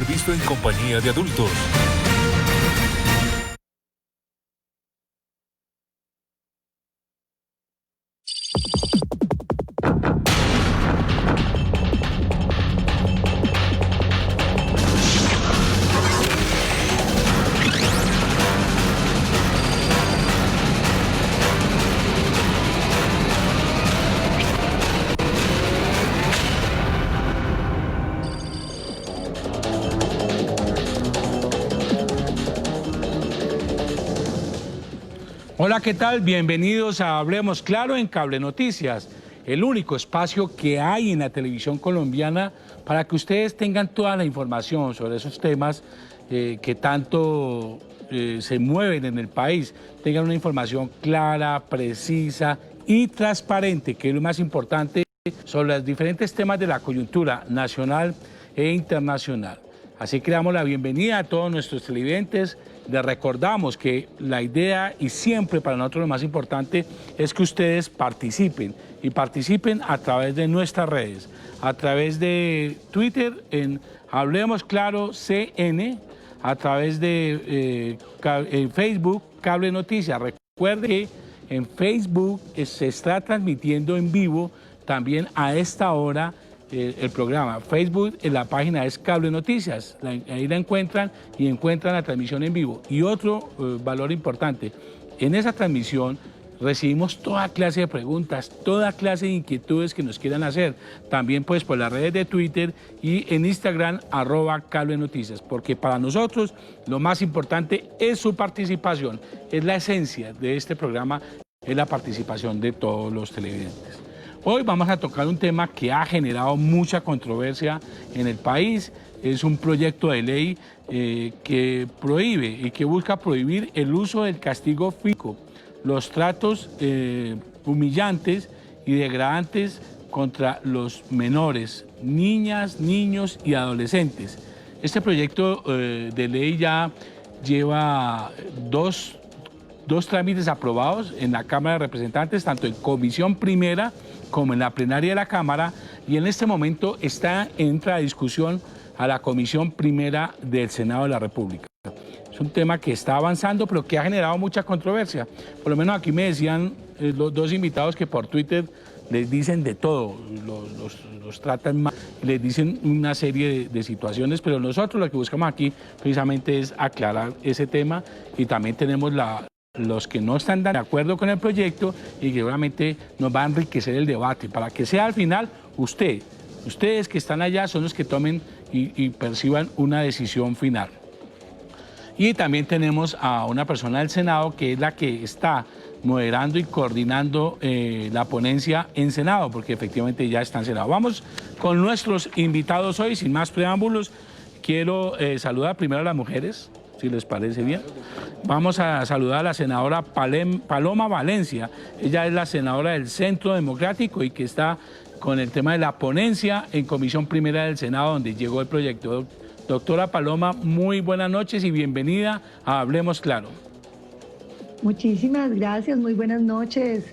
Visto en compañía de adultos. Hola, ¿qué tal? Bienvenidos a Hablemos Claro en Cable Noticias, el único espacio que hay en la televisión colombiana para que ustedes tengan toda la información sobre esos temas que tanto se mueven en el país, tengan una información clara, precisa y transparente, que es lo más importante, sobre los diferentes temas de la coyuntura nacional e internacional. Así que damos la bienvenida a todos nuestros televidentes. Les recordamos que la idea y siempre para nosotros lo más importante es que ustedes participen y participen a través de nuestras redes, a través de Twitter en Hablemos Claro CN, a través de Facebook Cable Noticias. Recuerde que en Facebook se está transmitiendo en vivo también a esta hora el programa. Facebook, en la página es Cable Noticias, ahí la encuentran y encuentran la transmisión en vivo. Y otro valor importante, en esa transmisión recibimos toda clase de preguntas, toda clase de inquietudes que nos quieran hacer, también pues por las redes de Twitter y en Instagram @Cable Noticias, porque para nosotros lo más importante es su participación, es la esencia de este programa, es la participación de todos los televidentes. Hoy vamos a tocar un tema que ha generado mucha controversia en el país. Es un proyecto de ley que prohíbe y que busca prohibir el uso del castigo físico, los tratos humillantes y degradantes contra los menores, niñas, niños y adolescentes. Este proyecto de ley ya lleva dos trámites aprobados en la Cámara de Representantes, tanto en comisión primera como en la plenaria de la Cámara, y en este momento entra a discusión a la comisión primera del Senado de la República. Es un tema que está avanzando, pero que ha generado mucha controversia. Por lo menos aquí me decían los dos invitados que por Twitter les dicen de todo, los tratan mal, les dicen una serie de situaciones, pero nosotros lo que buscamos aquí precisamente es aclarar ese tema, y también tenemos los que no están de acuerdo con el proyecto y que obviamente nos va a enriquecer el debate, para que sea al final ustedes que están allá son los que tomen y perciban una decisión final. Y también tenemos a una persona del Senado que es la que está moderando y coordinando la ponencia en Senado, porque efectivamente ya está en Senado. Vamos con nuestros invitados hoy, sin más preámbulos. Quiero saludar primero a las mujeres, si les parece bien. Vamos a saludar a la senadora Paloma Valencia. Ella es la senadora del Centro Democrático y que está con el tema de la ponencia en comisión primera del Senado, donde llegó el proyecto. Doctora Paloma, muy buenas noches y bienvenida a Hablemos Claro. Muchísimas gracias, muy buenas noches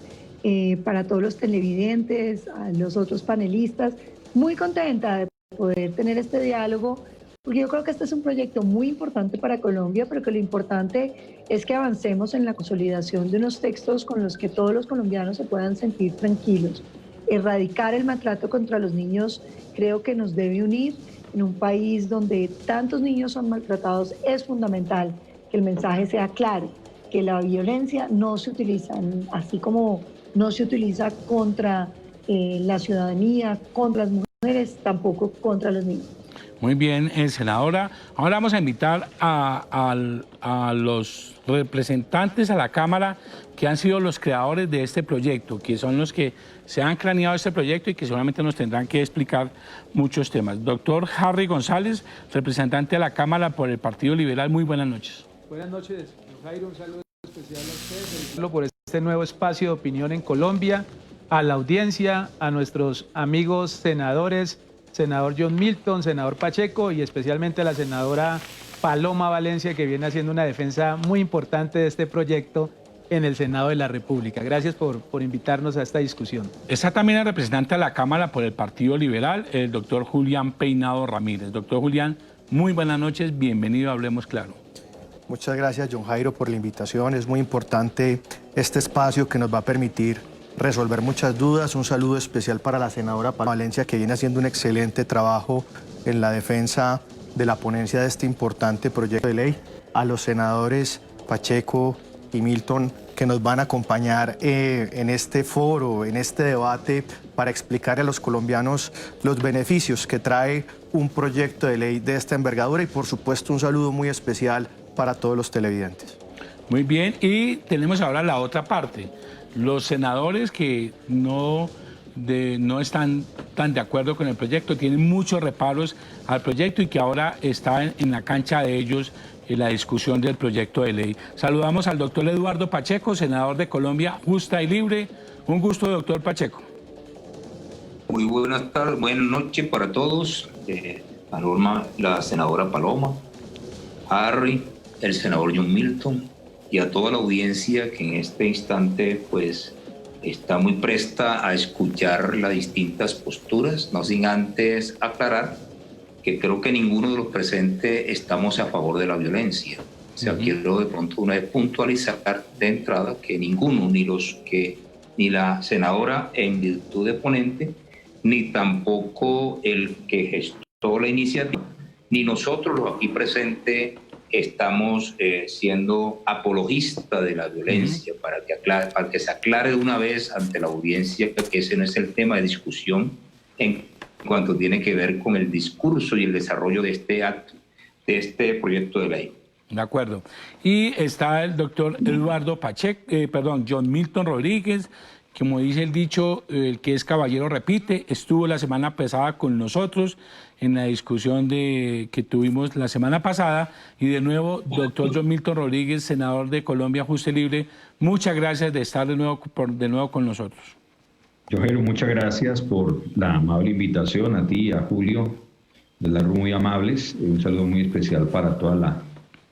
para todos los televidentes, a los otros panelistas. Muy contenta de poder tener este diálogo, porque yo creo que este es un proyecto muy importante para Colombia, pero que lo importante es que avancemos en la consolidación de unos textos con los que todos los colombianos se puedan sentir tranquilos. Erradicar el maltrato contra los niños creo que nos debe unir. En un país donde tantos niños son maltratados es fundamental que el mensaje sea claro, que la violencia no se utiliza, así como no se utiliza contra la ciudadanía, contra las mujeres, tampoco contra los niños. Muy bien, senadora. Ahora vamos a invitar a los representantes a la Cámara que han sido los creadores de este proyecto, que son los que se han craneado este proyecto y que seguramente nos tendrán que explicar muchos temas. Doctor Harry González, representante de la Cámara por el Partido Liberal, muy buenas noches. Buenas noches, don Jairo, un saludo especial a ustedes, por este nuevo espacio de opinión en Colombia, a la audiencia, a nuestros amigos senadores, senador John Milton, senador Pacheco y especialmente a la senadora Paloma Valencia, que viene haciendo una defensa muy importante de este proyecto en el Senado de la República. Gracias por invitarnos a esta discusión. Está también el representante de la Cámara por el Partido Liberal, el doctor Julián Peinado Ramírez. Doctor Julián, Muy buenas noches, bienvenido a Hablemos Claro. Muchas gracias, John Jairo, por la invitación. Es muy importante este espacio que nos va a permitir resolver muchas dudas. Un saludo especial para la senadora Paloma Valencia, que viene haciendo un excelente trabajo en la defensa de la ponencia de este importante proyecto de ley. A los senadores Pacheco y Milton, que nos van a acompañar en este foro, en este debate, para explicar a los colombianos los beneficios que trae un proyecto de ley de esta envergadura, y por supuesto un saludo muy especial para todos los televidentes. Muy bien, y tenemos ahora la otra parte. Los senadores que no están tan de acuerdo con el proyecto, tienen muchos reparos al proyecto y que ahora está en la cancha de ellos en la discusión del proyecto de ley. Saludamos al doctor Eduardo Pacheco, senador de Colombia Justa y Libre. Un gusto, doctor Pacheco. Muy buenas tardes, buenas noches para todos. Paloma, la senadora Paloma, Harry, el senador John Milton y a toda la audiencia que en este instante pues está muy presta a escuchar las distintas posturas, no sin antes aclarar que creo que ninguno de los presentes estamos a favor de la violencia. O sea, quiero de pronto una vez puntualizar de entrada que ninguno, ni la senadora en virtud de ponente, ni tampoco el que gestó la iniciativa, ni nosotros los aquí presentes estamos siendo apologistas de la violencia, para que se aclare de una vez ante la audiencia que ese no es el tema de discusión en cuanto tiene que ver con el discurso y el desarrollo de este acto, de este proyecto de ley. De acuerdo. Y está el doctor Eduardo Pacheco, John Milton Rodríguez. Como dice el dicho, el que es caballero repite, estuvo la semana pasada con nosotros en la discusión que tuvimos la semana pasada. Y de nuevo, doctor John Milton Rodríguez, senador de Colombia Justa y Libre, muchas gracias de estar de nuevo con nosotros. Jairo, muchas gracias por la amable invitación, a ti y a Julio, de las muy amables. Un saludo muy especial para toda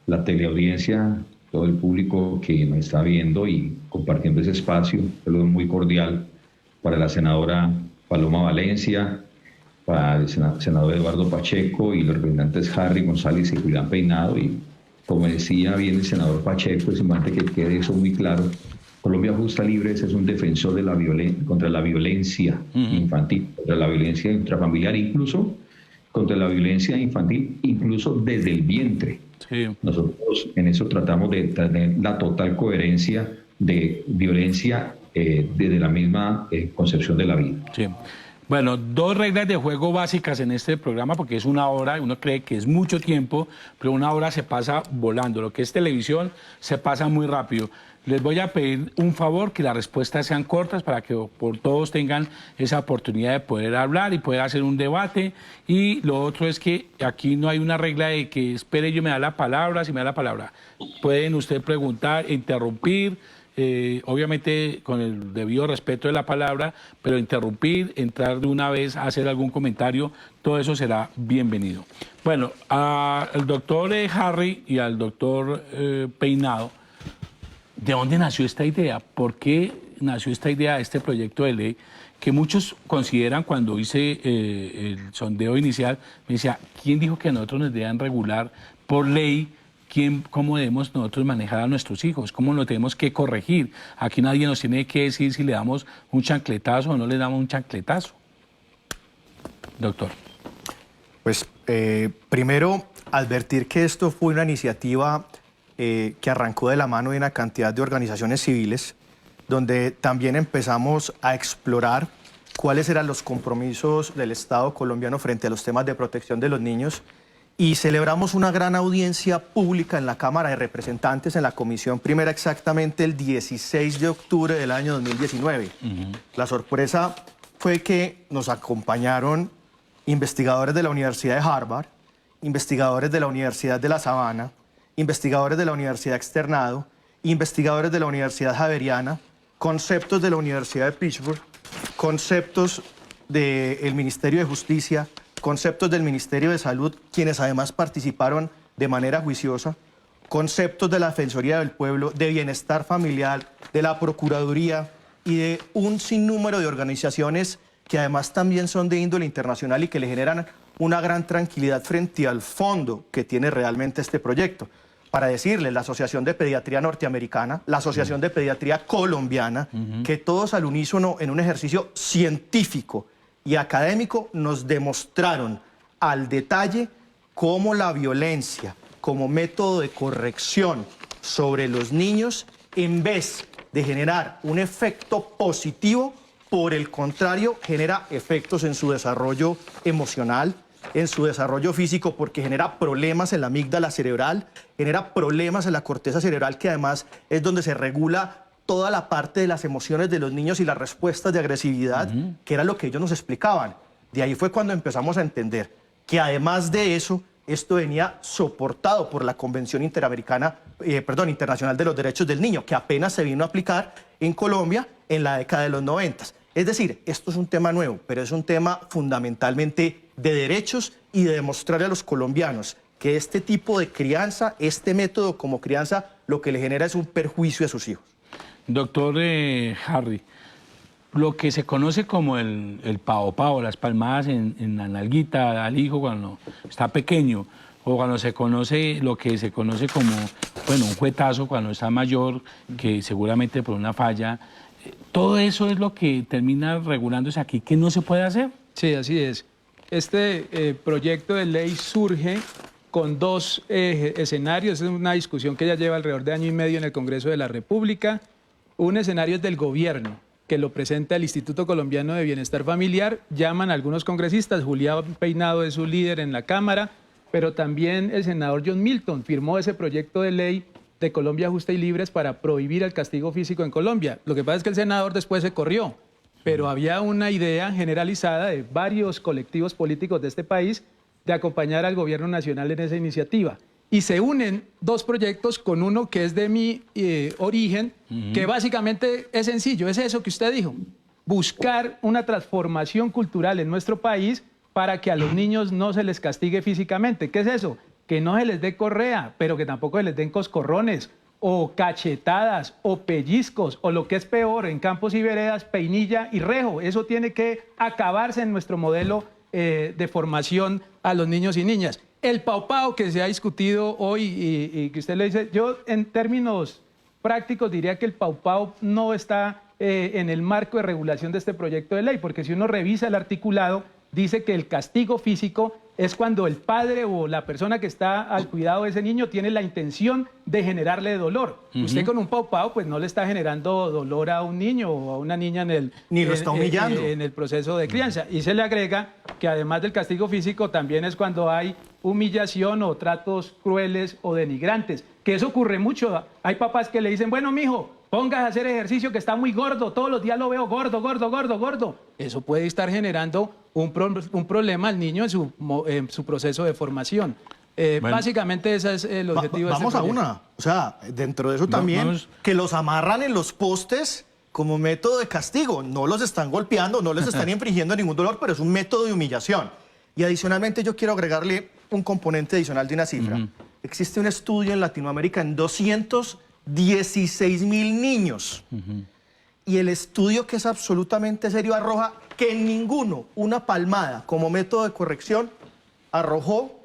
la teleaudiencia, todo el público que me está viendo y compartiendo ese espacio. Un saludo muy cordial para la senadora Paloma Valencia, para el senador Eduardo Pacheco y los representantes Harry González y Julián Peinado. Y como decía bien el senador Pacheco, es importante que quede eso muy claro. Colombia Justa Libre es un defensor de contra la violencia infantil, contra la violencia intrafamiliar, incluso contra la violencia infantil, incluso desde el vientre. Sí. Nosotros en eso tratamos de tener la total coherencia de violencia desde la misma concepción de la vida. Sí. Bueno, dos reglas de juego básicas en este programa, porque es una hora, uno cree que es mucho tiempo, pero una hora se pasa volando. Lo que es televisión se pasa muy rápido. Les voy a pedir un favor, que las respuestas sean cortas para que todos tengan esa oportunidad de poder hablar y poder hacer un debate. Y lo otro es que aquí no hay una regla de que espere, yo me da la palabra, si me da la palabra. Pueden usted preguntar, interrumpir, obviamente con el debido respeto de la palabra, pero interrumpir, entrar de una vez a hacer algún comentario, todo eso será bienvenido. Bueno, al doctor Harry y al doctor Peinado, ¿de dónde nació esta idea? ¿Por qué nació esta idea, este proyecto de ley? Que muchos consideran, cuando hice el sondeo inicial, me decía, ¿quién dijo que nosotros nos debían regular por ley cómo debemos nosotros manejar a nuestros hijos? ¿Cómo lo tenemos que corregir? Aquí nadie nos tiene que decir si le damos un chancletazo o no le damos un chancletazo. Doctor. Pues primero, advertir que esto fue una iniciativa que arrancó de la mano de una cantidad de organizaciones civiles, donde también empezamos a explorar cuáles eran los compromisos del Estado colombiano frente a los temas de protección de los niños, y celebramos una gran audiencia pública en la Cámara de Representantes, en la Comisión Primera, exactamente el 16 de octubre del año 2019. La sorpresa fue que nos acompañaron investigadores de la Universidad de Harvard, investigadores de la Universidad de La Sabana, investigadores de la Universidad Externado, investigadores de la Universidad Javeriana, conceptos de la Universidad de Pittsburgh, conceptos del Ministerio de Justicia, conceptos del Ministerio de Salud, quienes además participaron de manera juiciosa, conceptos de la Defensoría del Pueblo, de Bienestar Familiar, de la Procuraduría y de un sinnúmero de organizaciones que además también son de índole internacional y que le generan una gran tranquilidad frente al fondo que tiene realmente este proyecto. Para decirles, la Asociación de Pediatría Norteamericana, la Asociación de Pediatría Colombiana, que todos al unísono en un ejercicio científico y académico nos demostraron al detalle cómo la violencia como método de corrección sobre los niños, en vez de generar un efecto positivo, por el contrario, genera efectos en su desarrollo emocional, en su desarrollo físico, porque genera problemas en la amígdala cerebral, genera problemas en la corteza cerebral, que además es donde se regula toda la parte de las emociones de los niños y las respuestas de agresividad, que era lo que ellos nos explicaban. De ahí fue cuando empezamos a entender que además de eso, esto venía soportado por la Convención Internacional de los Derechos del Niño, que apenas se vino a aplicar en Colombia en la década de los 90. Es decir, esto es un tema nuevo, pero es un tema fundamentalmente de derechos y de demostrarle a los colombianos que este tipo de crianza, este método como crianza, lo que le genera es un perjuicio a sus hijos. Doctor Harry, lo que se conoce como el pao, las palmadas en la nalguita al hijo cuando está pequeño, o cuando se conoce lo que se conoce como, bueno, un juetazo cuando está mayor, que seguramente por una falla, todo eso es lo que termina regulándose aquí, que no se puede hacer. Sí, así es. Este proyecto de ley surge con dos escenarios. Es una discusión que ya lleva alrededor de año y medio en el Congreso de la República. Un escenario es del gobierno, que lo presenta el Instituto Colombiano de Bienestar Familiar. Llaman a algunos congresistas, Julián Peinado es su líder en la Cámara, pero también el senador John Milton firmó ese proyecto de ley de Colombia Justa y Libres para prohibir el castigo físico en Colombia. Lo que pasa es que el senador después se corrió, pero había una idea generalizada de varios colectivos políticos de este país de acompañar al gobierno nacional en esa iniciativa. Y se unen dos proyectos con uno que es de mi origen, que básicamente es sencillo, es eso que usted dijo, buscar una transformación cultural en nuestro país para que a los niños no se les castigue físicamente. ¿Qué es eso? Que no se les dé correa, pero que tampoco se les den coscorrones, o cachetadas, o pellizcos, o lo que es peor, en campos y veredas, peinilla y rejo. Eso tiene que acabarse en nuestro modelo de formación a los niños y niñas. El pao que se ha discutido hoy y que usted le dice, yo en términos prácticos diría que el pao no está en el marco de regulación de este proyecto de ley, porque si uno revisa el articulado, dice que el castigo físico es cuando el padre o la persona que está al cuidado de ese niño tiene la intención de generarle dolor. Usted con un pao pues no le está generando dolor a un niño o a una niña ni lo está humillando en el proceso de crianza. Y se le agrega que además del castigo físico también es cuando hay humillación o tratos crueles o denigrantes, que eso ocurre mucho. Hay papás que le dicen, bueno, mijo, pongas a hacer ejercicio que está muy gordo, todos los días lo veo gordo. Eso puede estar generando un problema al niño en su proceso de formación. Bueno, básicamente ese es el objetivo. Vamos a una, o sea, dentro de eso también, que los amarran en los postes como método de castigo. No los están golpeando, no les están infringiendo ningún dolor, pero es un método de humillación. Y adicionalmente yo quiero agregarle un componente adicional de una cifra. Existe un estudio en Latinoamérica en 216,000 niños. Y el estudio, que es absolutamente serio, arroja que en ninguno una palmada como método de corrección arrojó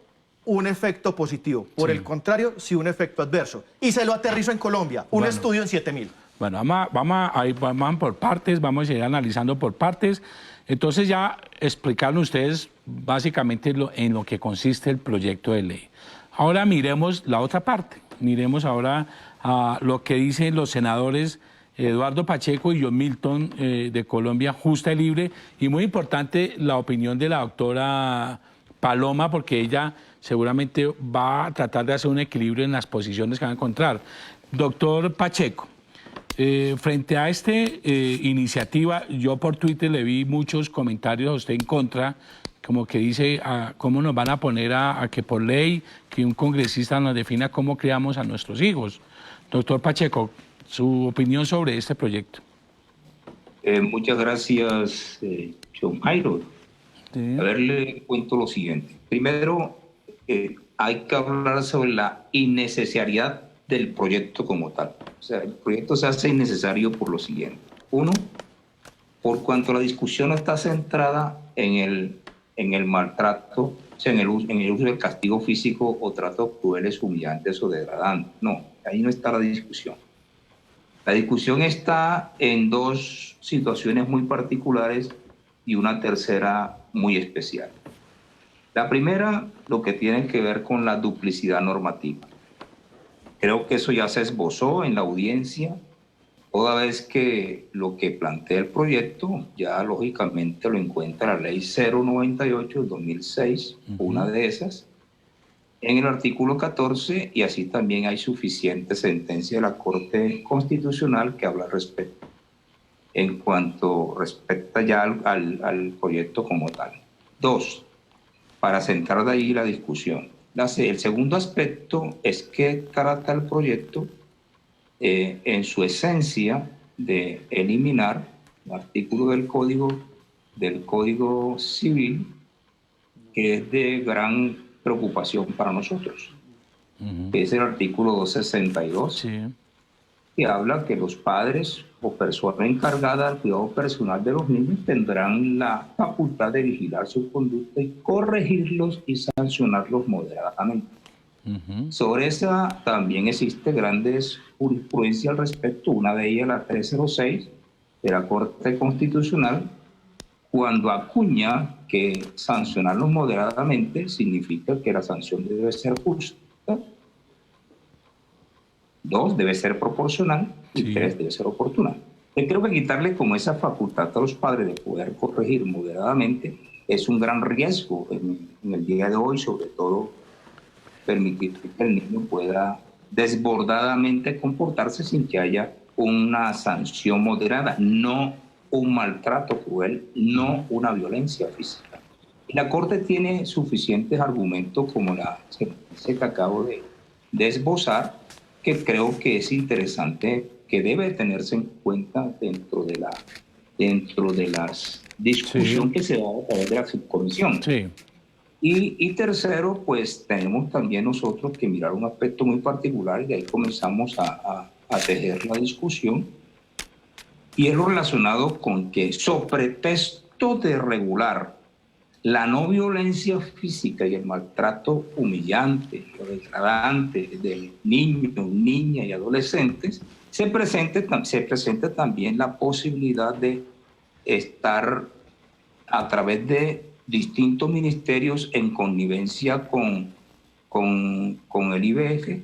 un efecto positivo. Por el contrario, sí un efecto adverso. Y se lo aterrizo en Colombia, un estudio en 7,000. Bueno, vamos por partes, vamos a ir analizando por partes. Entonces ya explicaron ustedes básicamente en lo que consiste el proyecto de ley. Ahora miremos la otra parte, miremos ahora a lo que dicen los senadores Eduardo Pacheco y John Milton de Colombia Justa y Libre, y muy importante la opinión de la doctora Paloma, porque ella seguramente va a tratar de hacer un equilibrio en las posiciones que va a encontrar. Doctor Pacheco, frente a esta iniciativa, yo por Twitter le vi muchos comentarios a usted en contra, como que dice, ¿cómo nos van a poner a que por ley, que un congresista nos defina cómo criamos a nuestros hijos? Doctor Pacheco, su opinión sobre este proyecto. Muchas gracias, John Jairo. Sí. A ver, le cuento lo siguiente. Primero, hay que hablar sobre la innecesariedad del proyecto como tal. O sea, el proyecto se hace innecesario por lo siguiente. Uno, por cuanto la discusión está centrada en en el maltrato, o sea, en el uso del castigo físico o tratos crueles, humillantes o degradantes. No, ahí no está la discusión. La discusión está en dos situaciones muy particulares y una tercera muy especial. La primera, lo que tiene que ver con la duplicidad normativa. Creo que eso ya se esbozó en la audiencia, toda vez que lo que plantea el proyecto ya lógicamente lo encuentra la ley 098 del 2006, una de esas, en el artículo 14, y así también hay suficiente sentencia de la Corte Constitucional que habla al respecto, en cuanto respecta ya al proyecto como tal. Dos, para centrar de ahí la discusión. El segundo aspecto es que trata el proyecto en su esencia de eliminar un artículo del Código Civil que es de gran preocupación para nosotros, que es el artículo 262, sí, que habla que los padres o personas encargadas del cuidado personal de los niños tendrán la facultad de vigilar su conducta y corregirlos y sancionarlos moderadamente. Sobre esa también existe grandes jurisprudencia al respecto, una de ellas la 306 de la Corte Constitucional, cuando acuña que sancionarlos moderadamente significa que la sanción debe ser justa, 2, debe ser proporcional, y 3, debe ser oportuna. Yo creo que quitarle como esa facultad a los padres de poder corregir moderadamente es un gran riesgo en el día de hoy, sobre todo permitir que el niño pueda desbordadamente comportarse sin que haya una sanción moderada, no un maltrato cruel, no una violencia física. Y la Corte tiene suficientes argumentos como la sentencia que acabo de esbozar, que creo que es interesante, que debe tenerse en cuenta dentro de las discusiones que se da a través de la subcomisión. Sí. Y tercero, pues tenemos también nosotros que mirar un aspecto muy particular, y ahí comenzamos a tejer la discusión, y es lo relacionado con que, sobre pretexto de regular la no violencia física y el maltrato humillante o degradante de niños, niñas y adolescentes, se presenta también la posibilidad de estar a través de distintos ministerios en connivencia con el IBF,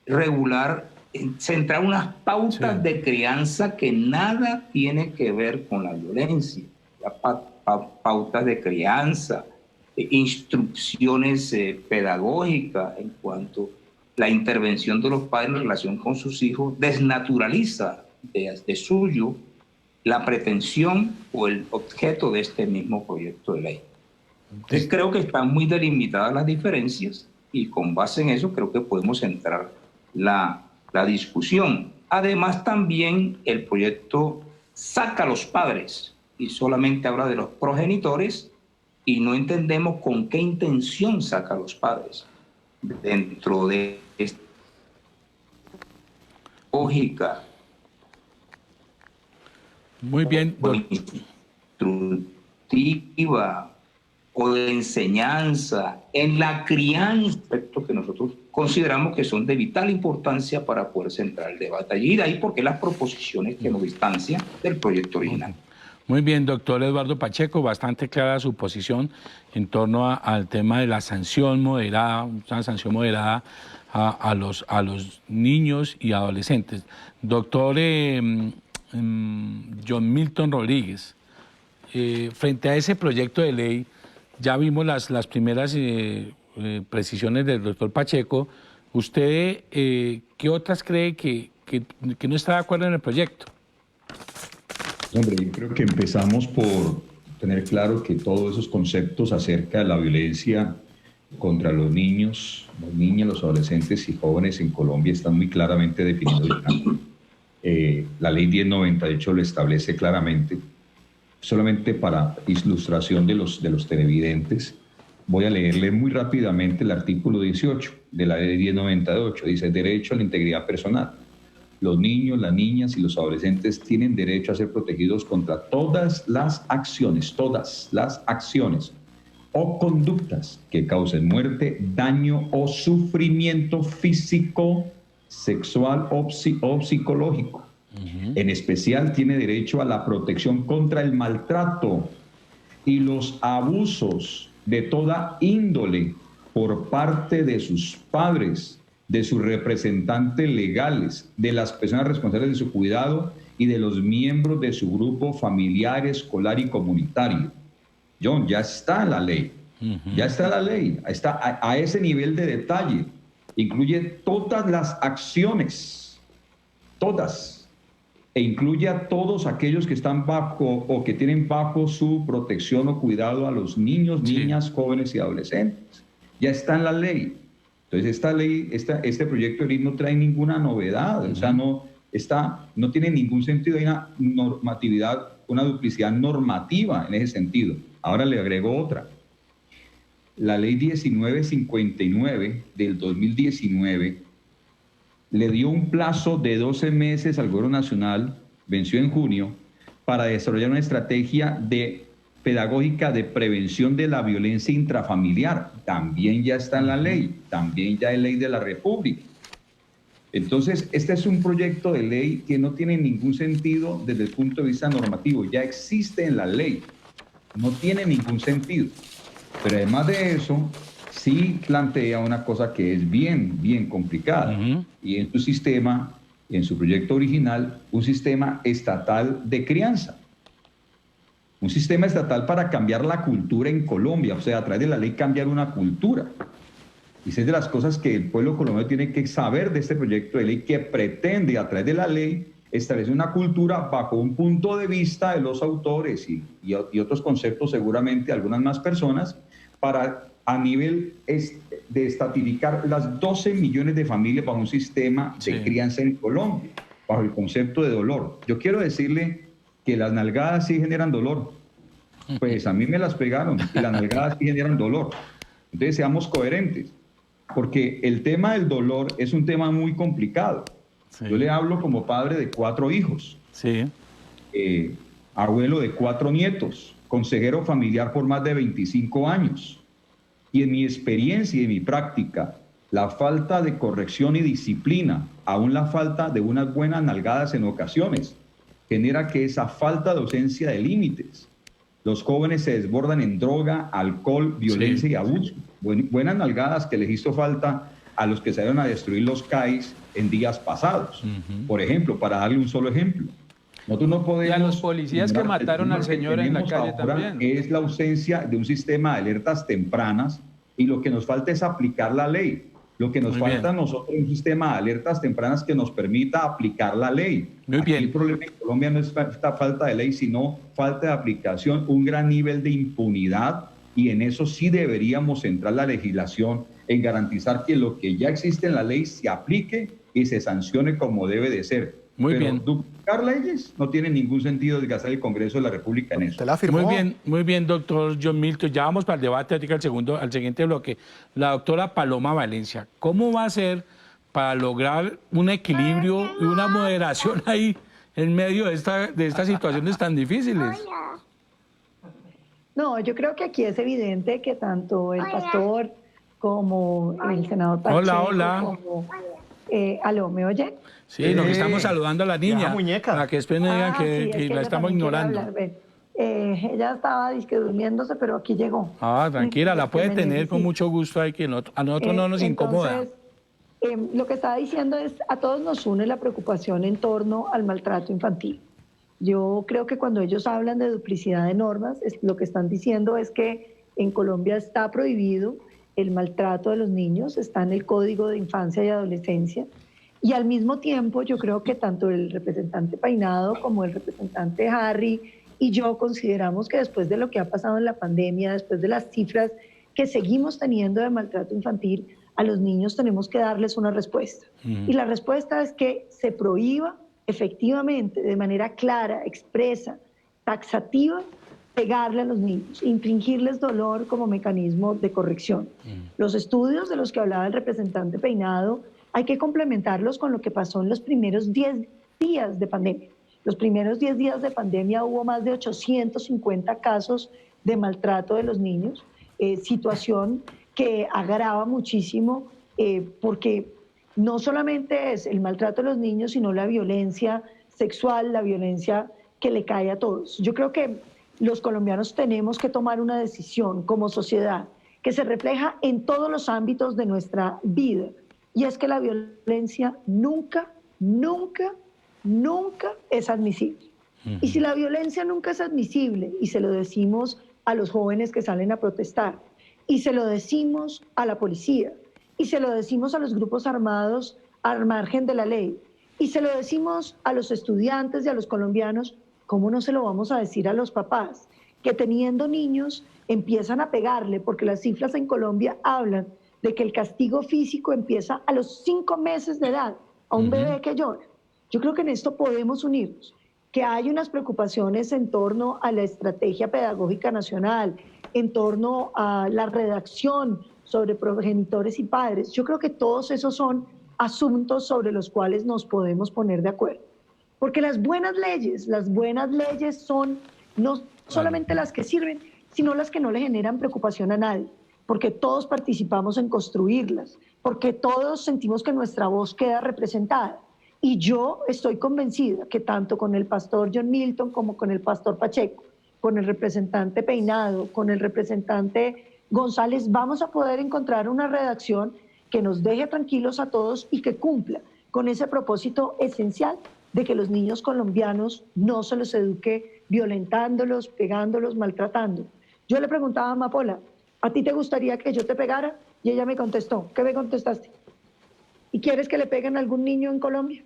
regular, centrar unas pautas de crianza que nada tiene que ver con la violencia, pautas de crianza, instrucciones pedagógicas en cuanto a la intervención de los padres en relación con sus hijos, desnaturaliza de suyo la pretensión o el objeto de este mismo proyecto de ley. Entonces creo que están muy delimitadas las diferencias, y con base en eso creo que podemos centrar la discusión. Además, también el proyecto saca a los padres y solamente habla de los progenitores, y no entendemos con qué intención saca a los padres dentro de esta lógica. Muy bien. Instructiva o de enseñanza en la crianza, aspectos que nosotros consideramos que son de vital importancia para poder centrar el debate allí, y de ahí porque las proposiciones que nos distancian del proyecto original. Muy bien, doctor Eduardo Pacheco, bastante clara su posición en torno al tema de la sanción moderada, una sanción moderada a los niños y adolescentes. Doctor John Milton Rodríguez, frente a ese proyecto de ley, ya vimos las primeras precisiones del doctor Pacheco. ¿Usted qué otras cree que no está de acuerdo en el proyecto? Hombre, yo creo que empezamos por tener claro que todos esos conceptos acerca de la violencia contra los niños, las niñas, los adolescentes y jóvenes en Colombia están muy claramente definidos. La ley 1098 lo establece claramente. Solamente para ilustración de los televidentes, voy a leerle muy rápidamente el artículo 18 de la ley 1098. Dice: derecho a la integridad personal. los niños, las niñas y los adolescentes tienen derecho a ser protegidos contra todas las acciones o conductas que causen muerte, daño o sufrimiento físico, sexual o psicológico. En especial tiene derecho a la protección contra el maltrato y los abusos de toda índole por parte de sus padres, de sus representantes legales, de las personas responsables de su cuidado y de los miembros de su grupo familiar, escolar y comunitario. John, ya está la ley, ya está la ley, está a ese nivel de detalle. Incluye todas las acciones, todas, e incluye a todos aquellos que están bajo o que tienen bajo su protección o cuidado a los niños, niñas, jóvenes y adolescentes. Ya está en la ley. Entonces, esta ley, este proyecto de ley no trae ninguna novedad, o sea, no tiene ningún sentido, hay una normatividad, una duplicidad normativa en ese sentido. Ahora le agrego otra. La ley 1959 del 2019 le dio un plazo de 12 meses al Gobierno Nacional, venció en junio, para desarrollar una estrategia pedagógica de prevención de la violencia intrafamiliar. También ya está en la ley, también ya es ley de la República. Entonces, este es un proyecto de ley que no tiene ningún sentido desde el punto de vista normativo, ya existe en la ley, no tiene ningún sentido. Pero además de eso, sí plantea una cosa que es bien complicada, y en su sistema, en su proyecto original, un sistema estatal de crianza. Un sistema estatal para cambiar la cultura en Colombia, o sea, a través de la ley cambiar una cultura. Y esa es de las cosas que el pueblo colombiano tiene que saber de este proyecto de ley que pretende, a través de la ley, establecer una cultura bajo un punto de vista de los autores y otros conceptos, seguramente algunas más personas, para a nivel de estratificar las 12 millones de familias bajo un sistema de crianza en Colombia, bajo el concepto de dolor. Yo quiero decirle que las nalgadas sí generan dolor. Pues a mí me las pegaron y las nalgadas sí generan dolor. Entonces seamos coherentes, porque el tema del dolor es un tema muy complicado. Sí. Yo le hablo como padre de 4 hijos, abuelo de 4 nietos, consejero familiar por más de 25 años. Y en mi experiencia y en mi práctica, la falta de corrección y disciplina, aún la falta de unas buenas nalgadas en ocasiones, genera que esa falta de ausencia de límites, los jóvenes se desbordan en droga, alcohol, violencia y abuso. Buenas nalgadas que les hizo falta a los que salieron a destruir los CAIs en días pasados. Por ejemplo, para darle un solo ejemplo. Nosotros no podemos... Y a los policías que mataron al señor en la calle también. Es la ausencia de un sistema de alertas tempranas y lo que nos falta es aplicar la ley. Lo que nos falta a nosotros es un sistema de alertas tempranas que nos permita aplicar la ley. Aquí el problema en Colombia no es esta falta de ley, sino falta de aplicación, un gran nivel de impunidad, y en eso sí deberíamos centrar la legislación en garantizar que lo que ya existe en la ley se aplique y se sancione como debe de ser. Pero duplicar leyes no tiene ningún sentido de gastar el Congreso de la República en eso. ¿Usted la afirmó? Muy bien, doctor John Milton. Ya vamos para el debate al siguiente bloque. La doctora Paloma Valencia, ¿cómo va a ser para lograr un equilibrio y una moderación ahí en medio de estas situaciones tan difíciles? No, yo creo que aquí es evidente que tanto el pastor como el senador Pacheco... Hola. ¿Aló, me oye? Sí, nos estamos saludando a la niña, para que después no digan que la estamos ignorando. Ella estaba durmiéndose, pero aquí llegó. Tranquila, la puede tener con mucho gusto ahí, que a nosotros no nos incomoda. Lo que estaba diciendo es, a todos nos une la preocupación en torno al maltrato infantil. Yo creo que cuando ellos hablan de duplicidad de normas, lo que están diciendo es que en Colombia está prohibido el maltrato de los niños, está en el Código de Infancia y Adolescencia, y al mismo tiempo yo creo que tanto el representante Peinado como el representante Harry y yo consideramos que después de lo que ha pasado en la pandemia, después de las cifras que seguimos teniendo de maltrato infantil, a los niños tenemos que darles una respuesta. Y la respuesta es que se prohíba efectivamente, de manera clara, expresa, taxativa, pegarle a los niños, infligirles dolor como mecanismo de corrección. Los estudios de los que hablaba el representante Peinado hay que complementarlos con lo que pasó en los primeros 10 días de pandemia. Los primeros 10 días de pandemia hubo más de 850 casos de maltrato de los niños, situación que agrava muchísimo porque no solamente es el maltrato de los niños, sino la violencia sexual, la violencia que le cae a todos. Yo creo que los colombianos tenemos que tomar una decisión como sociedad que se refleja en todos los ámbitos de nuestra vida, y es que la violencia nunca, nunca, nunca es admisible. Y si la violencia nunca es admisible, y se lo decimos a los jóvenes que salen a protestar, y se lo decimos a la policía, y se lo decimos a los grupos armados al margen de la ley, y se lo decimos a los estudiantes y a los colombianos, ¿cómo no se lo vamos a decir a los papás? Que teniendo niños empiezan a pegarle, porque las cifras en Colombia hablan de que el castigo físico empieza a los 5 meses de edad, a un bebé que llora. Yo creo que en esto podemos unirnos, que hay unas preocupaciones en torno a la estrategia pedagógica nacional, en torno a la redacción sobre progenitores y padres. Yo creo que todos esos son asuntos sobre los cuales nos podemos poner de acuerdo. Porque las buenas leyes son no solamente las que sirven, sino las que no le generan preocupación a nadie, porque todos participamos en construirlas, porque todos sentimos que nuestra voz queda representada. Y yo estoy convencida que tanto con el pastor John Milton como con el pastor Pacheco, con el representante Peinado, con el representante González, vamos a poder encontrar una redacción que nos deje tranquilos a todos y que cumpla con ese propósito esencial de que los niños colombianos no se los eduque violentándolos, pegándolos, maltratando. Yo le preguntaba a Amapola, ¿a ti te gustaría que yo te pegara? Y ella me contestó. ¿Qué me contestaste? ¿Y quieres que le peguen a algún niño en Colombia?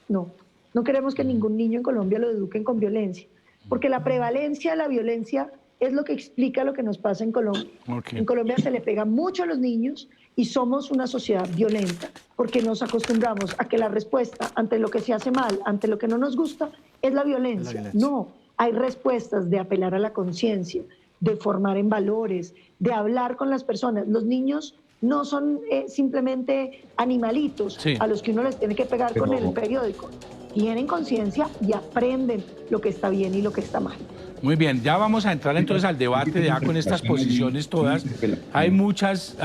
No, no queremos que ningún niño en Colombia lo eduquen con violencia, porque la prevalencia de la violencia es lo que explica lo que nos pasa en Colombia. Okay. En Colombia se le pega mucho a los niños y somos una sociedad violenta, porque nos acostumbramos a que la respuesta ante lo que se hace mal, ante lo que no nos gusta, es la violencia. No, hay respuestas de apelar a la conciencia, de formar en valores, de hablar con las personas. Los niños no son simplemente animalitos a los que uno les tiene que pegar con el periódico. Tienen conciencia y aprenden lo que está bien y lo que está mal. Muy bien, ya vamos a entrar entonces al debate ya con estas posiciones todas. Hay muchas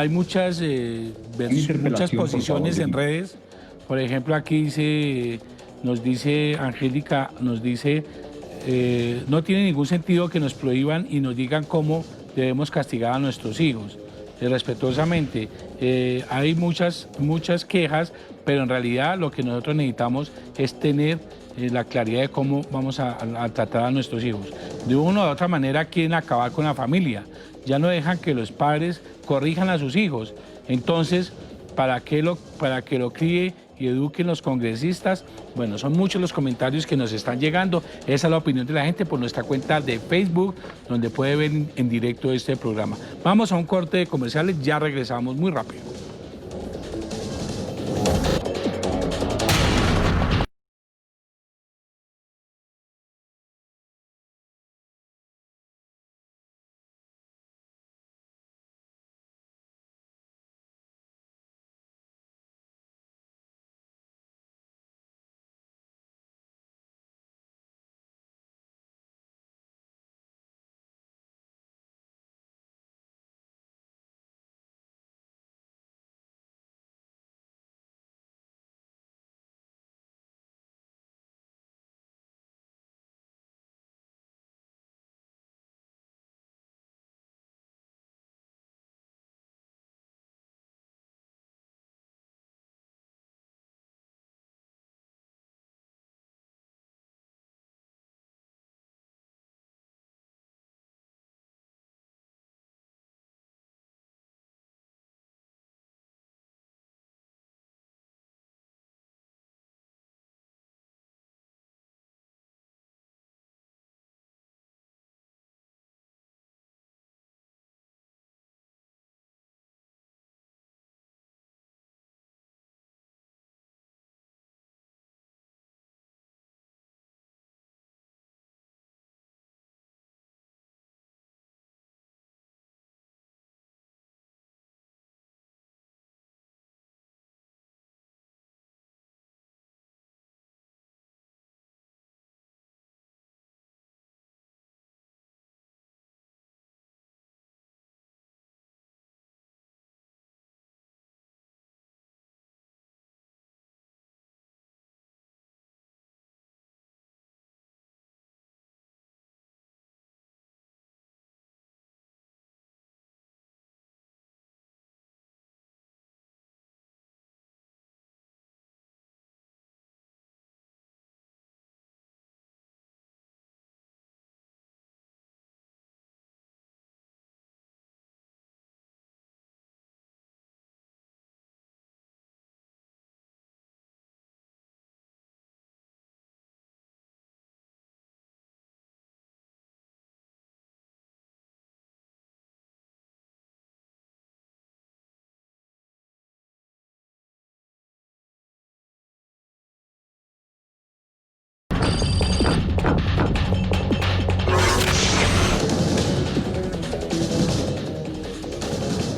posiciones en redes. Por ejemplo, aquí nos dice Angélica, nos dice, no tiene ningún sentido que nos prohíban y nos digan cómo debemos castigar a nuestros hijos. Respetuosamente, hay muchas quejas, pero en realidad lo que nosotros necesitamos es tener la claridad de cómo vamos a tratar a nuestros hijos. De una u otra manera quieren acabar con la familia, ya no dejan que los padres corrijan a sus hijos. Entonces, ¿para que lo críe y eduquen los congresistas? Bueno, son muchos los comentarios que nos están llegando. Esa es la opinión de la gente por nuestra cuenta de Facebook, donde puede ver en directo este programa. Vamos a un corte de comerciales, ya regresamos muy rápido.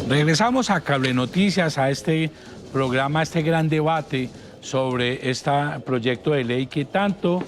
Regresamos a Cable Noticias, a este programa, a este gran debate sobre este proyecto de ley que tanto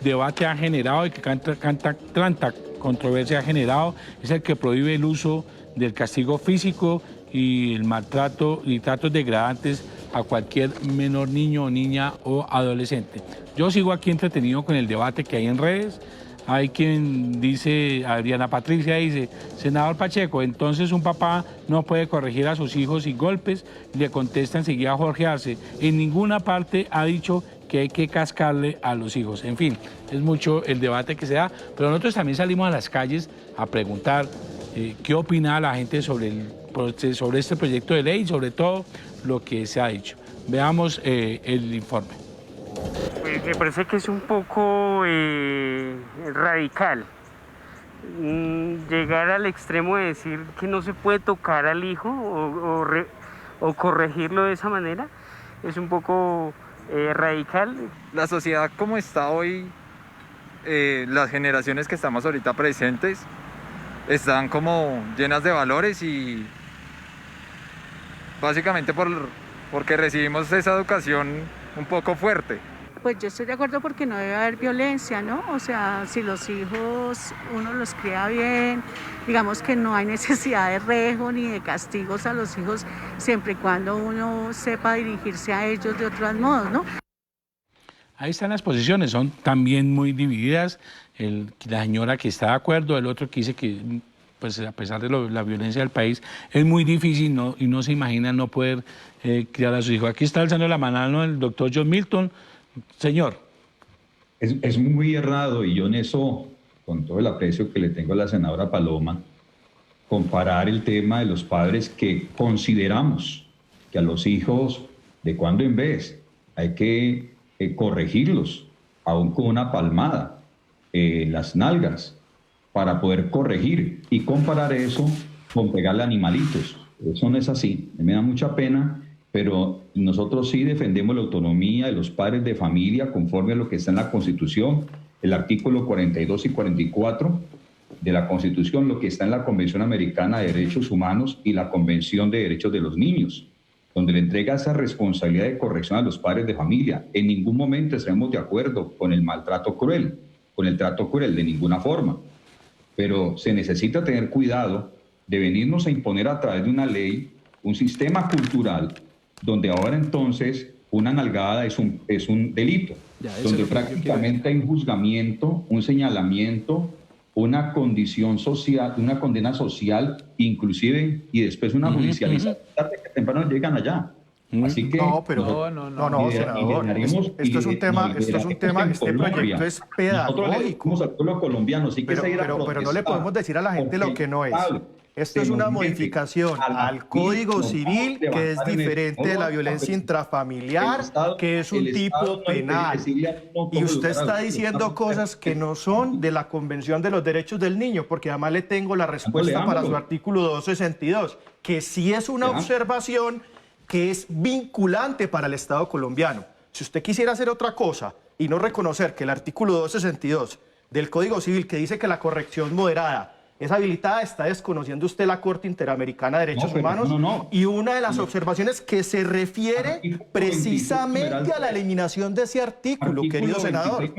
debate ha generado y que tanta controversia ha generado. Es el que prohíbe el uso del castigo físico y el maltrato y tratos degradantes a cualquier menor niño o niña o adolescente. Yo sigo aquí entretenido con el debate que hay en redes. Hay quien dice, Adriana Patricia dice, senador Pacheco, entonces un papá no puede corregir a sus hijos sin golpes. Le contesta enseguida Jorge Arce, en ninguna parte ha dicho que hay que cascarle a los hijos. En fin, es mucho el debate que se da, pero nosotros también salimos a las calles a preguntar qué opina la gente sobre este proyecto de ley y sobre todo lo que se ha dicho. Veamos el informe. Pues me parece que es un poco radical llegar al extremo de decir que no se puede tocar al hijo o corregirlo de esa manera. Es un poco radical. La sociedad como está hoy, las generaciones que estamos ahorita presentes, están como llenas de valores y básicamente porque recibimos esa educación un poco fuerte. Pues yo estoy de acuerdo porque no debe haber violencia, ¿no? O sea, si los hijos uno los cría bien, digamos que no hay necesidad de rejo ni de castigos a los hijos, siempre y cuando uno sepa dirigirse a ellos de otros modos, ¿no? Ahí están las posiciones, son también muy divididas. La señora que está de acuerdo, el otro que dice que, pues a pesar de la violencia del país, es muy difícil y no se imagina no poder criar a sus hijos. Aquí está alzando la mano el doctor John Milton. Señor. Es muy errado, y yo en eso, con todo el aprecio que le tengo a la senadora Paloma, comparar el tema de los padres que consideramos que a los hijos de cuando en vez hay que corregirlos, aún con una palmada, las nalgas, para poder corregir, y comparar eso con pegarle a animalitos. Eso no es así. Me da mucha pena, pero nosotros sí defendemos la autonomía de los padres de familia conforme a lo que está en la Constitución, el artículo 42 y 44 de la Constitución, lo que está en la Convención Americana de Derechos Humanos y la Convención de Derechos de los Niños, donde le entrega esa responsabilidad de corrección a los padres de familia. En ningún momento estaremos de acuerdo con el maltrato cruel, con el trato cruel, de ninguna forma. Pero se necesita tener cuidado de venirnos a imponer a través de una ley un sistema cultural donde ahora entonces una nalgada es un delito, donde prácticamente hay un juzgamiento, un señalamiento, una condición social, una condena social, inclusive, y después una judicialización, que temprano llegan allá. Así que no, senador, esto es un tema, este proyecto es pedagógico. Nosotros al pueblo colombiano, sí que pero no le podemos decir a la gente lo que no es. Esto es una modificación al Código Civil que es diferente de la violencia intrafamiliar, que es un tipo penal. Y usted está diciendo cosas que no son de la Convención de los Derechos del Niño, porque además le tengo la respuesta para su artículo 262, que sí es una observación que es vinculante para el Estado colombiano. Si usted quisiera hacer otra cosa y no reconocer que el artículo 262 del Código Civil, que dice que la corrección moderada es habilitada, está desconociendo usted la Corte Interamericana de Derechos Humanos. Y una de las observaciones que se refiere precisamente a la eliminación de ese artículo, querido senador.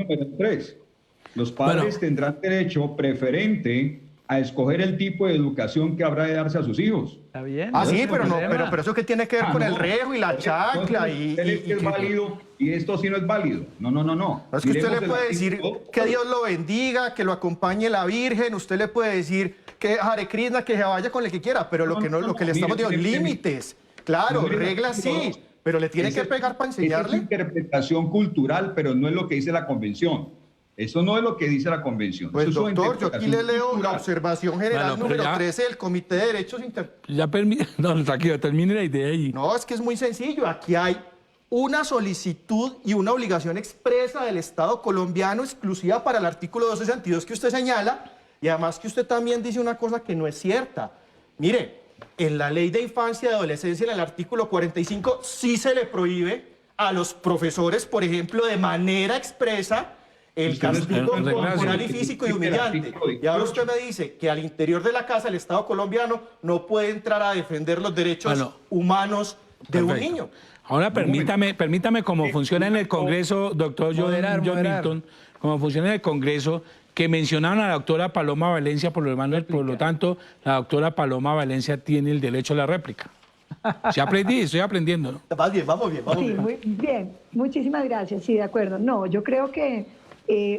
Los padres tendrán derecho preferente a escoger el tipo de educación que habrá de darse a sus hijos. Está bien. Ah, sí, pero eso que tiene que ver con el rejo y la chancla y es válido y esto sí no es válido. No. Es que usted le puede decir que Dios lo bendiga, que lo acompañe la Virgen, usted le puede decir que Hare Krishna, que se vaya con el que quiera, pero lo que le estamos diciendo, límites, claro, reglas sí, pero le tiene que pegar para enseñarle. Es interpretación cultural, pero no es lo que dice la Convención. Eso no es lo que dice la Convención. Pues doctor, yo aquí le leo la observación general número 13 del Comité de Derechos Tranquilo, termine la idea ahí. No, es que es muy sencillo. Aquí hay una solicitud y una obligación expresa del Estado colombiano exclusiva para el artículo 262 que usted señala, y además que usted también dice una cosa que no es cierta. Mire, en la Ley de Infancia y Adolescencia, en el artículo 45, sí se le prohíbe a los profesores, por ejemplo, de manera expresa, el castigo en regla corporal y sí. físico y humillante. Y ahora usted me dice que al interior de la casa el Estado colombiano no puede entrar a defender los derechos humanos de un Perfecto. niño. Ahora permítame cómo funciona en el Congreso, doctor John Milton, cómo funciona en el Congreso, que mencionaron a la doctora Paloma Valencia, por lo tanto, la doctora Paloma Valencia tiene el derecho a la réplica. Estoy aprendiendo, ¿no? Vamos bien, vamos bien. Sí, muy bien. Muchísimas gracias. Sí, de acuerdo. No, yo creo que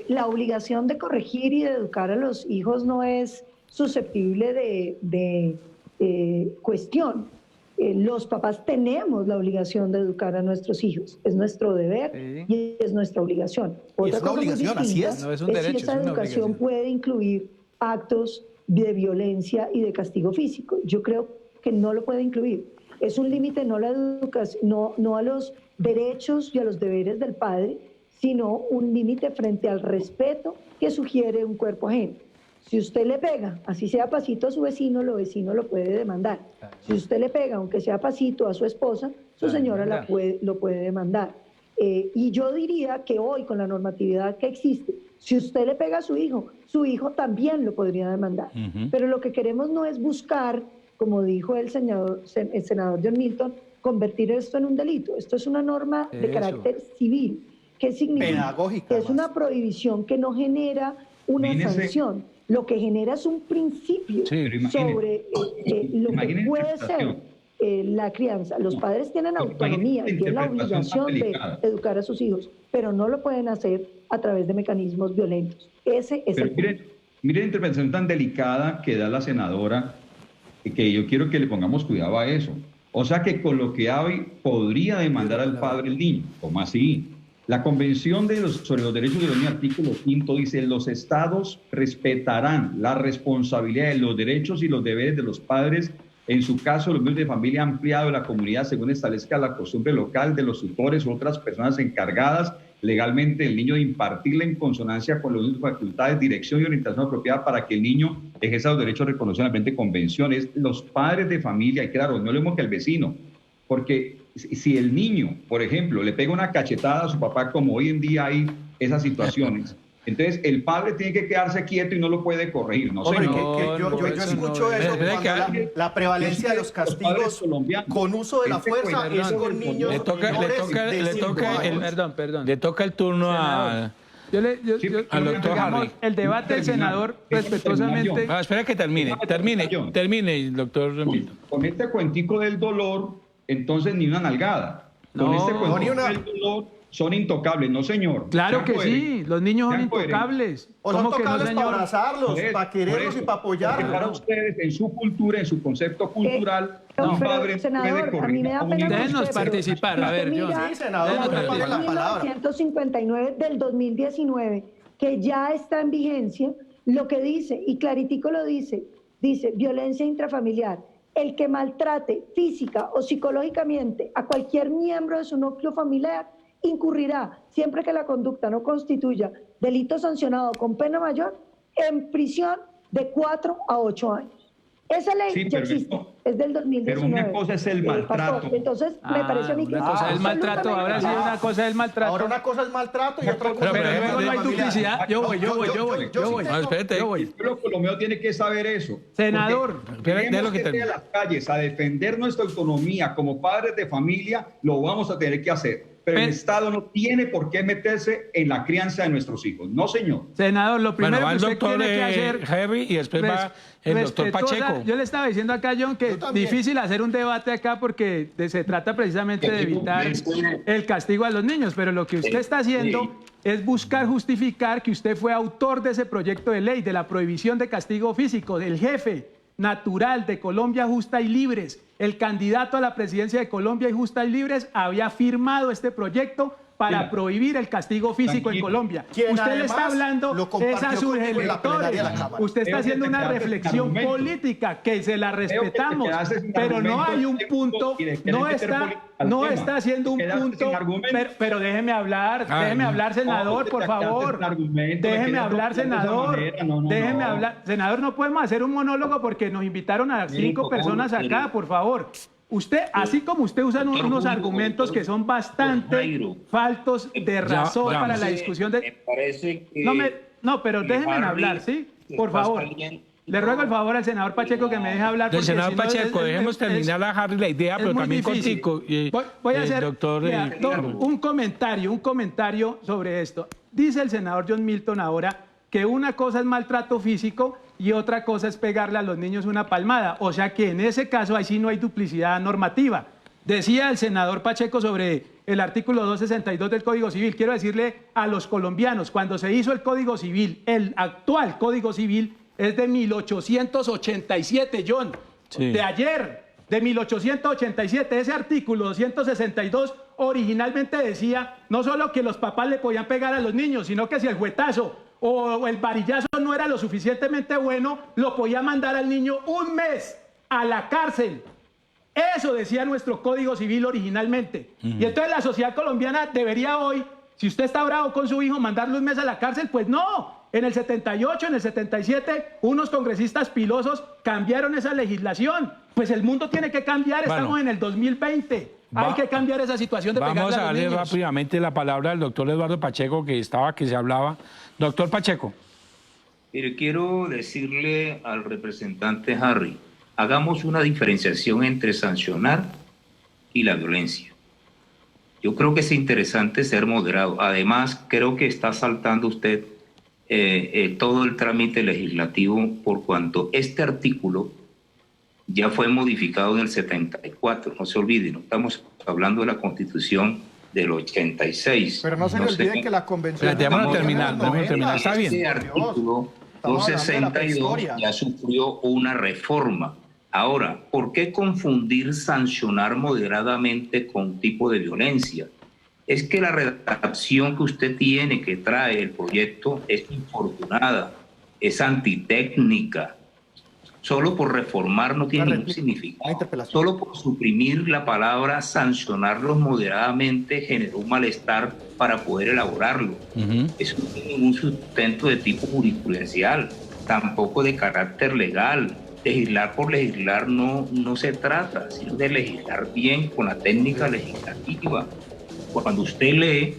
la obligación de corregir y de educar a los hijos no es susceptible de cuestión. Los papás tenemos la obligación de educar a nuestros hijos. Es nuestro deber y es nuestra obligación. Es una obligación, así es. No es un derecho, si esa es una educación obligación. puede incluir actos de violencia y de castigo físico. Yo creo que no lo puede incluir. Es un límite no a la educación, no a los derechos y a los deberes del padre, sino un límite frente al respeto que sugiere un cuerpo ajeno. Si usted le pega, así sea pasito a su vecino lo puede demandar. Si usted le pega, aunque sea pasito a su esposa, su señora lo puede demandar. Y yo diría que hoy, con la normatividad que existe, si usted le pega a su hijo también lo podría demandar. Pero lo que queremos no es buscar, como dijo el senador John Milton, convertir esto en un delito. Esto es una norma de carácter civil. ¿Qué significa? Pedagógica, Que es una prohibición que no genera una sanción. Lo que genera es un principio sobre lo que puede ser la crianza. Los padres tienen autonomía y tienen la obligación de educar a sus hijos, pero no lo pueden hacer a través de mecanismos violentos. Ese es el punto. Mire la intervención tan delicada que da la senadora, que yo quiero que le pongamos cuidado a eso. O sea que con lo que hay podría demandar al padre el niño. ¿Cómo así? La Convención sobre los Derechos del Niño, artículo 5, dice: los estados respetarán la responsabilidad de los derechos y los deberes de los padres, en su caso los miembros de familia ampliado de la comunidad, según establezca la costumbre local de los tutores u otras personas encargadas legalmente del niño de impartirle en consonancia con las facultades, dirección y orientación apropiada para que el niño ejerza los derechos reconocidos en la presente convención. Es los padres de familia, y claro, no lo mismo que el vecino, porque si el niño, por ejemplo, le pega una cachetada a su papá, como hoy en día hay esas situaciones, entonces el padre tiene que quedarse quieto y no lo puede corregir. No, Hombre, señor. yo escucho eso cuando la prevalencia de los castigos con uso de la fuerza es con niños Le toca el turno al doctor Harry. El debate del senador respetuosamente. Espera que termine, doctor Milton. Con este cuentico del dolor, entonces ni una nalgada. Con este cuentico del dolor son intocables, no señor. Claro que sí, los niños son intocables. O son tocables para abrazarlos, para quererlos y para apoyarlos. Para ustedes, en su cultura, en su concepto cultural, un padre puede corregir a un niño. Déjenos participar, a ver, John. Sí, senador, la 1959 del 2019, que ya está en vigencia, lo que dice, y claritico lo dice violencia intrafamiliar. El que maltrate física o psicológicamente a cualquier miembro de su núcleo familiar incurrirá, siempre que la conducta no constituya delito sancionado con pena mayor, en prisión de 4 a 8 años. Esa ley ya existe, es del 2019. Pero una cosa es el maltrato. Entonces, me parece a mí que... Una cosa es el maltrato, ahora sí una cosa es el maltrato. Ahora una cosa es maltrato y otra cosa pero luego no hay duplicidad. Yo voy. Espérate. El pueblo colombiano tiene que saber eso. Senador, tenemos que ir a las calles a defender nuestra autonomía como padres de familia, lo vamos a tener que hacer. Pero el Estado no tiene por qué meterse en la crianza de nuestros hijos. No, señor. Senador, lo primero va que el usted doctor tiene que hacer... Harry y después va el doctor Pacheco. Yo le estaba diciendo acá, John, que es difícil hacer un debate acá porque se trata precisamente de evitar el castigo a los niños, pero lo que usted está haciendo es buscar justificar que usted fue autor de ese proyecto de ley, de la prohibición de castigo físico, del jefe natural de Colombia Justa y Libres. El candidato a la presidencia de Colombia y Justa y Libres había firmado este proyecto para prohibir el castigo físico en Colombia. Usted le está hablando a sus electores. Usted está haciendo una reflexión política que se la respetamos, pero no hay un punto, no está haciendo un punto. Pero déjeme hablar, senador, por favor. Déjeme hablar, senador. Déjeme hablar. Senador, no podemos hacer un monólogo porque nos invitaron a 5 personas acá, por favor. Usted, así como usted usa unos argumentos que son bastante faltos de razón para la discusión de... Me parece que... No, pero déjenme hablar, ¿sí? Por favor. Le ruego el favor al senador Pacheco que me deje hablar. Del senador Pacheco, dejemos terminar a Harry la idea, pero también contigo. Voy a hacer doctor, un comentario sobre esto. Dice el senador John Milton ahora que una cosa es maltrato físico y otra cosa es pegarle a los niños una palmada. O sea que en ese caso ahí sí no hay duplicidad normativa. Decía el senador Pacheco sobre el artículo 262 del Código Civil. Quiero decirle a los colombianos, cuando se hizo el Código Civil, el actual Código Civil es de 1887, John, sí. De ayer, de 1887. Ese artículo 262 originalmente decía no solo que los papás le podían pegar a los niños, sino que si el juetazo o el varillazo no era lo suficientemente bueno, lo podía mandar al niño 1 mes a la cárcel. Eso decía nuestro Código Civil originalmente. Y entonces la sociedad colombiana debería hoy, si usted está bravo con su hijo, mandarle 1 mes a la cárcel. Pues no. En el 78, en el 77, unos congresistas pilosos cambiaron esa legislación. Pues el mundo tiene que cambiar, estamos en el 2020. Hay que cambiar esa situación de pegarle a los niños. Vamos a darle rápidamente la palabra al doctor Eduardo Pacheco, que se hablaba. Doctor Pacheco. Mire, quiero decirle al representante Harry, hagamos una diferenciación entre sancionar y la violencia. Yo creo que es interesante ser moderado. Además, creo que está saltando usted todo el trámite legislativo por cuanto este artículo ya fue modificado en el 74. No se olvide, no estamos hablando de la Constitución del 86. Pero no se le olvide que la Convención... Déjame terminar, está bien. Este artículo 262 ya sufrió una reforma. Ahora, ¿por qué confundir sancionar moderadamente con tipo de violencia? Es que la redacción que usted tiene, que trae el proyecto, es infortunada, es antitécnica. Solo por reformar no tiene ningún significado. Solo por suprimir la palabra sancionarlos moderadamente generó un malestar para poder elaborarlo. Eso no tiene ningún sustento de tipo jurisprudencial, tampoco de carácter legal. Legislar por legislar no se trata, sino de legislar bien con la técnica legislativa. Cuando usted lee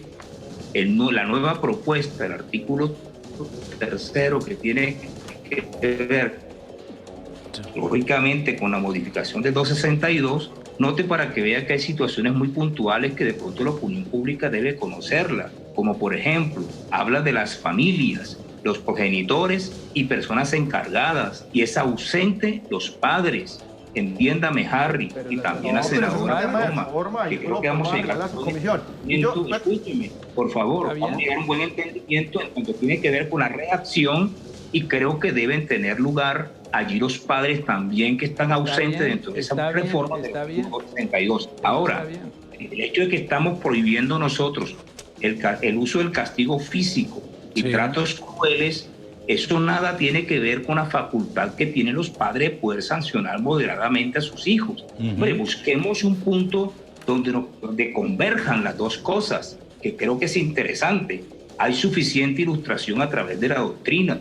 la nueva propuesta del artículo 3 que tiene que ver lógicamente con la modificación del 262, note para que vea que hay situaciones muy puntuales que de pronto la opinión pública debe conocerla, como por ejemplo, habla de las familias, los progenitores y personas encargadas, y es ausente los padres. Entiéndame, Harry, y también la senadora Paloma, que creo que vamos a llegar a la comisión. Escúcheme, por favor, vamos a llegar a un buen entendimiento en cuanto tiene que ver con la reacción, y creo que deben tener lugar allí los padres también que están ausentes dentro de esa reforma del 32. Ahora, el hecho de que estamos prohibiendo nosotros el uso del castigo físico y tratos crueles, eso nada tiene que ver con la facultad que tienen los padres de poder sancionar moderadamente a sus hijos. Hombre, busquemos un punto donde converjan las dos cosas, que creo que es interesante. Hay suficiente ilustración a través de la doctrina,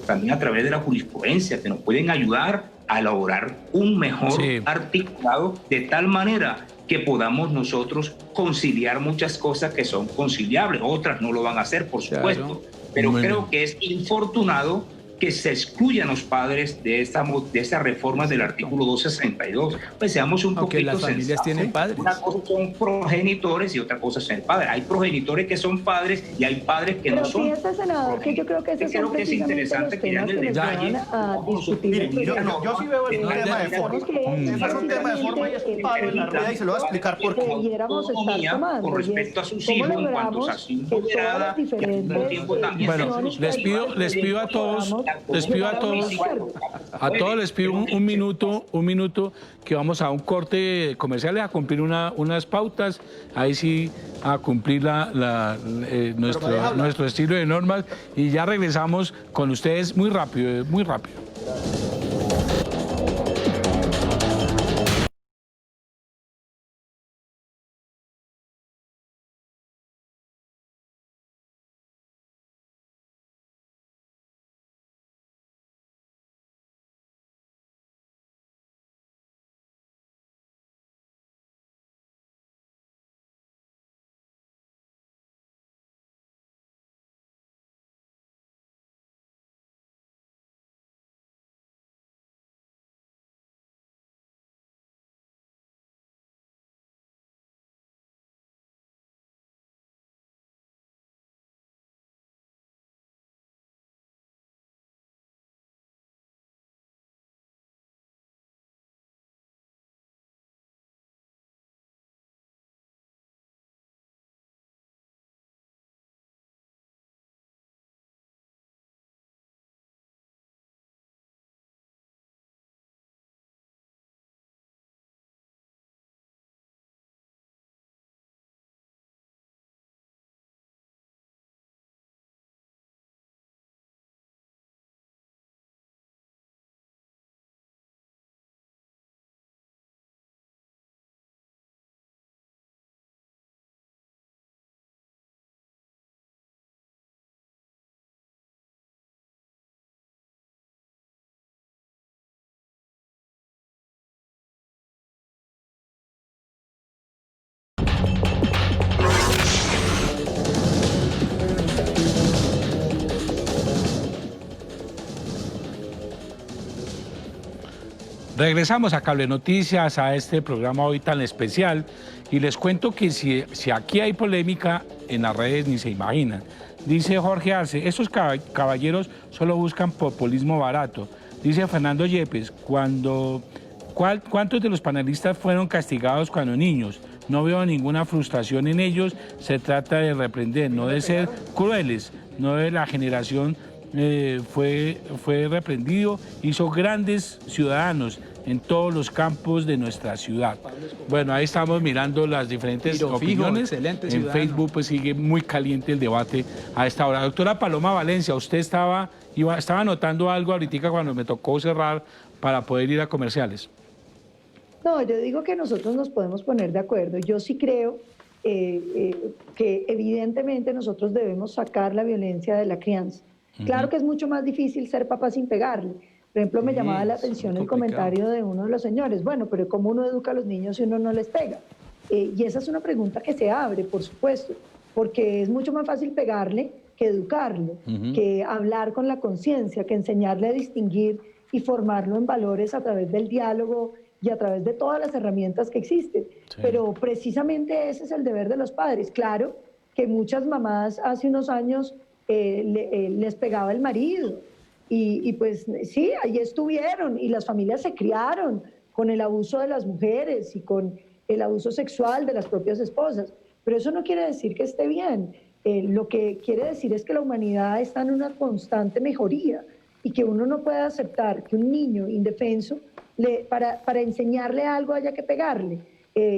también a través de la jurisprudencia, que nos pueden ayudar a elaborar un mejor articulado de tal manera que podamos nosotros conciliar muchas cosas que son conciliables, otras no lo van a hacer, por supuesto, pero creo que es infortunado que se excluyan los padres de esa reforma del artículo 262. Pues seamos un poquito las familias sensatos. Tienen padres. Una cosa son progenitores y otra cosa son padres. Hay progenitores que son padres y hay padres que no son. Pero fíjese, senador, que yo creo que esos son precisamente los temas que nos van a discutir. Yo sí veo un tema de forma. Es un tema de forma y es un palo en la rueda y se lo voy a explicar por qué. Con respecto a sus hijos, en cuanto a su moderada, y al mismo tiempo también. Bueno, les pido a todos les pido un minuto, que vamos a un corte comercial, a cumplir unas pautas, ahí sí a cumplir nuestro estilo de normas, y ya regresamos con ustedes muy rápido. Regresamos a Cable Noticias, a este programa hoy tan especial, y les cuento que si aquí hay polémica en las redes ni se imaginan. Dice Jorge Arce, estos caballeros solo buscan populismo barato. Dice Fernando Yepes, ¿cuántos de los panelistas fueron castigados cuando niños? No veo ninguna frustración en ellos, se trata de reprender, no de ser crueles, no de la generación fue reprendido, hizo grandes ciudadanos en todos los campos de nuestra ciudad. Bueno, ahí estamos mirando las diferentes opiniones. En Facebook pues sigue muy caliente el debate a esta hora. Doctora Paloma Valencia, usted estaba anotando algo ahorita cuando me tocó cerrar para poder ir a comerciales. No, yo digo que nosotros nos podemos poner de acuerdo. Yo sí creo que evidentemente nosotros debemos sacar la violencia de la crianza. Claro que es mucho más difícil ser papá sin pegarle. Por ejemplo, me llamaba la atención el comentario de uno de los señores. Bueno, pero ¿cómo uno educa a los niños si uno no les pega? Y esa es una pregunta que se abre, por supuesto, porque es mucho más fácil pegarle que educarle, que hablar con la conciencia, que enseñarle a distinguir y formarlo en valores a través del diálogo y a través de todas las herramientas que existen. Sí. Pero precisamente ese es el deber de los padres. Claro que muchas mamás hace unos años les pegaba el marido y pues sí, ahí estuvieron y las familias se criaron con el abuso de las mujeres y con el abuso sexual de las propias esposas, pero eso no quiere decir que esté bien. Lo que quiere decir es que la humanidad está en una constante mejoría y que uno no puede aceptar que un niño indefenso para enseñarle algo haya que pegarle.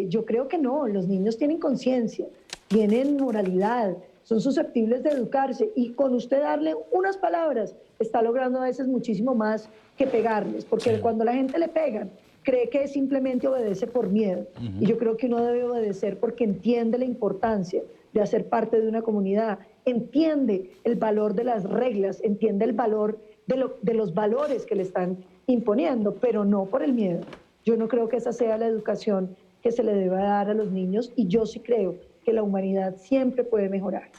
Yo creo que no, los niños tienen conciencia, tienen moralidad, son susceptibles de educarse y con usted darle unas palabras está logrando a veces muchísimo más que pegarles, porque cuando la gente le pegan cree que simplemente obedece por miedo y yo creo que uno debe obedecer porque entiende la importancia de hacer parte de una comunidad, entiende el valor de las reglas, entiende el valor de los valores que le están imponiendo, pero no por el miedo. Yo no creo que esa sea la educación que se le deba dar a los niños y yo sí creo que la humanidad siempre puede mejorar.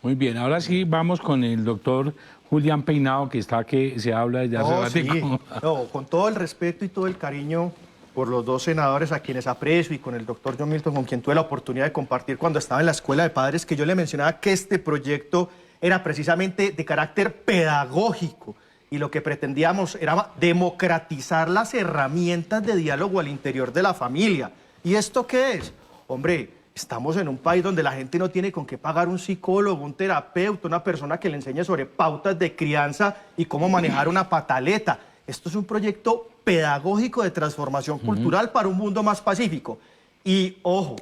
Muy bien, ahora sí vamos con el doctor Julián Peinado, que se habla desde hace ratico. Sí. No, con todo el respeto y todo el cariño por los dos senadores a quienes aprecio y con el doctor John Milton, con quien tuve la oportunidad de compartir cuando estaba en la Escuela de Padres, que yo le mencionaba que este proyecto era precisamente de carácter pedagógico y lo que pretendíamos era democratizar las herramientas de diálogo al interior de la familia. ¿Y esto qué es? Hombre, estamos en un país donde la gente no tiene con qué pagar un psicólogo, un terapeuta, una persona que le enseñe sobre pautas de crianza y cómo manejar una pataleta. Esto es un proyecto pedagógico de transformación cultural para un mundo más pacífico. Y, ojo,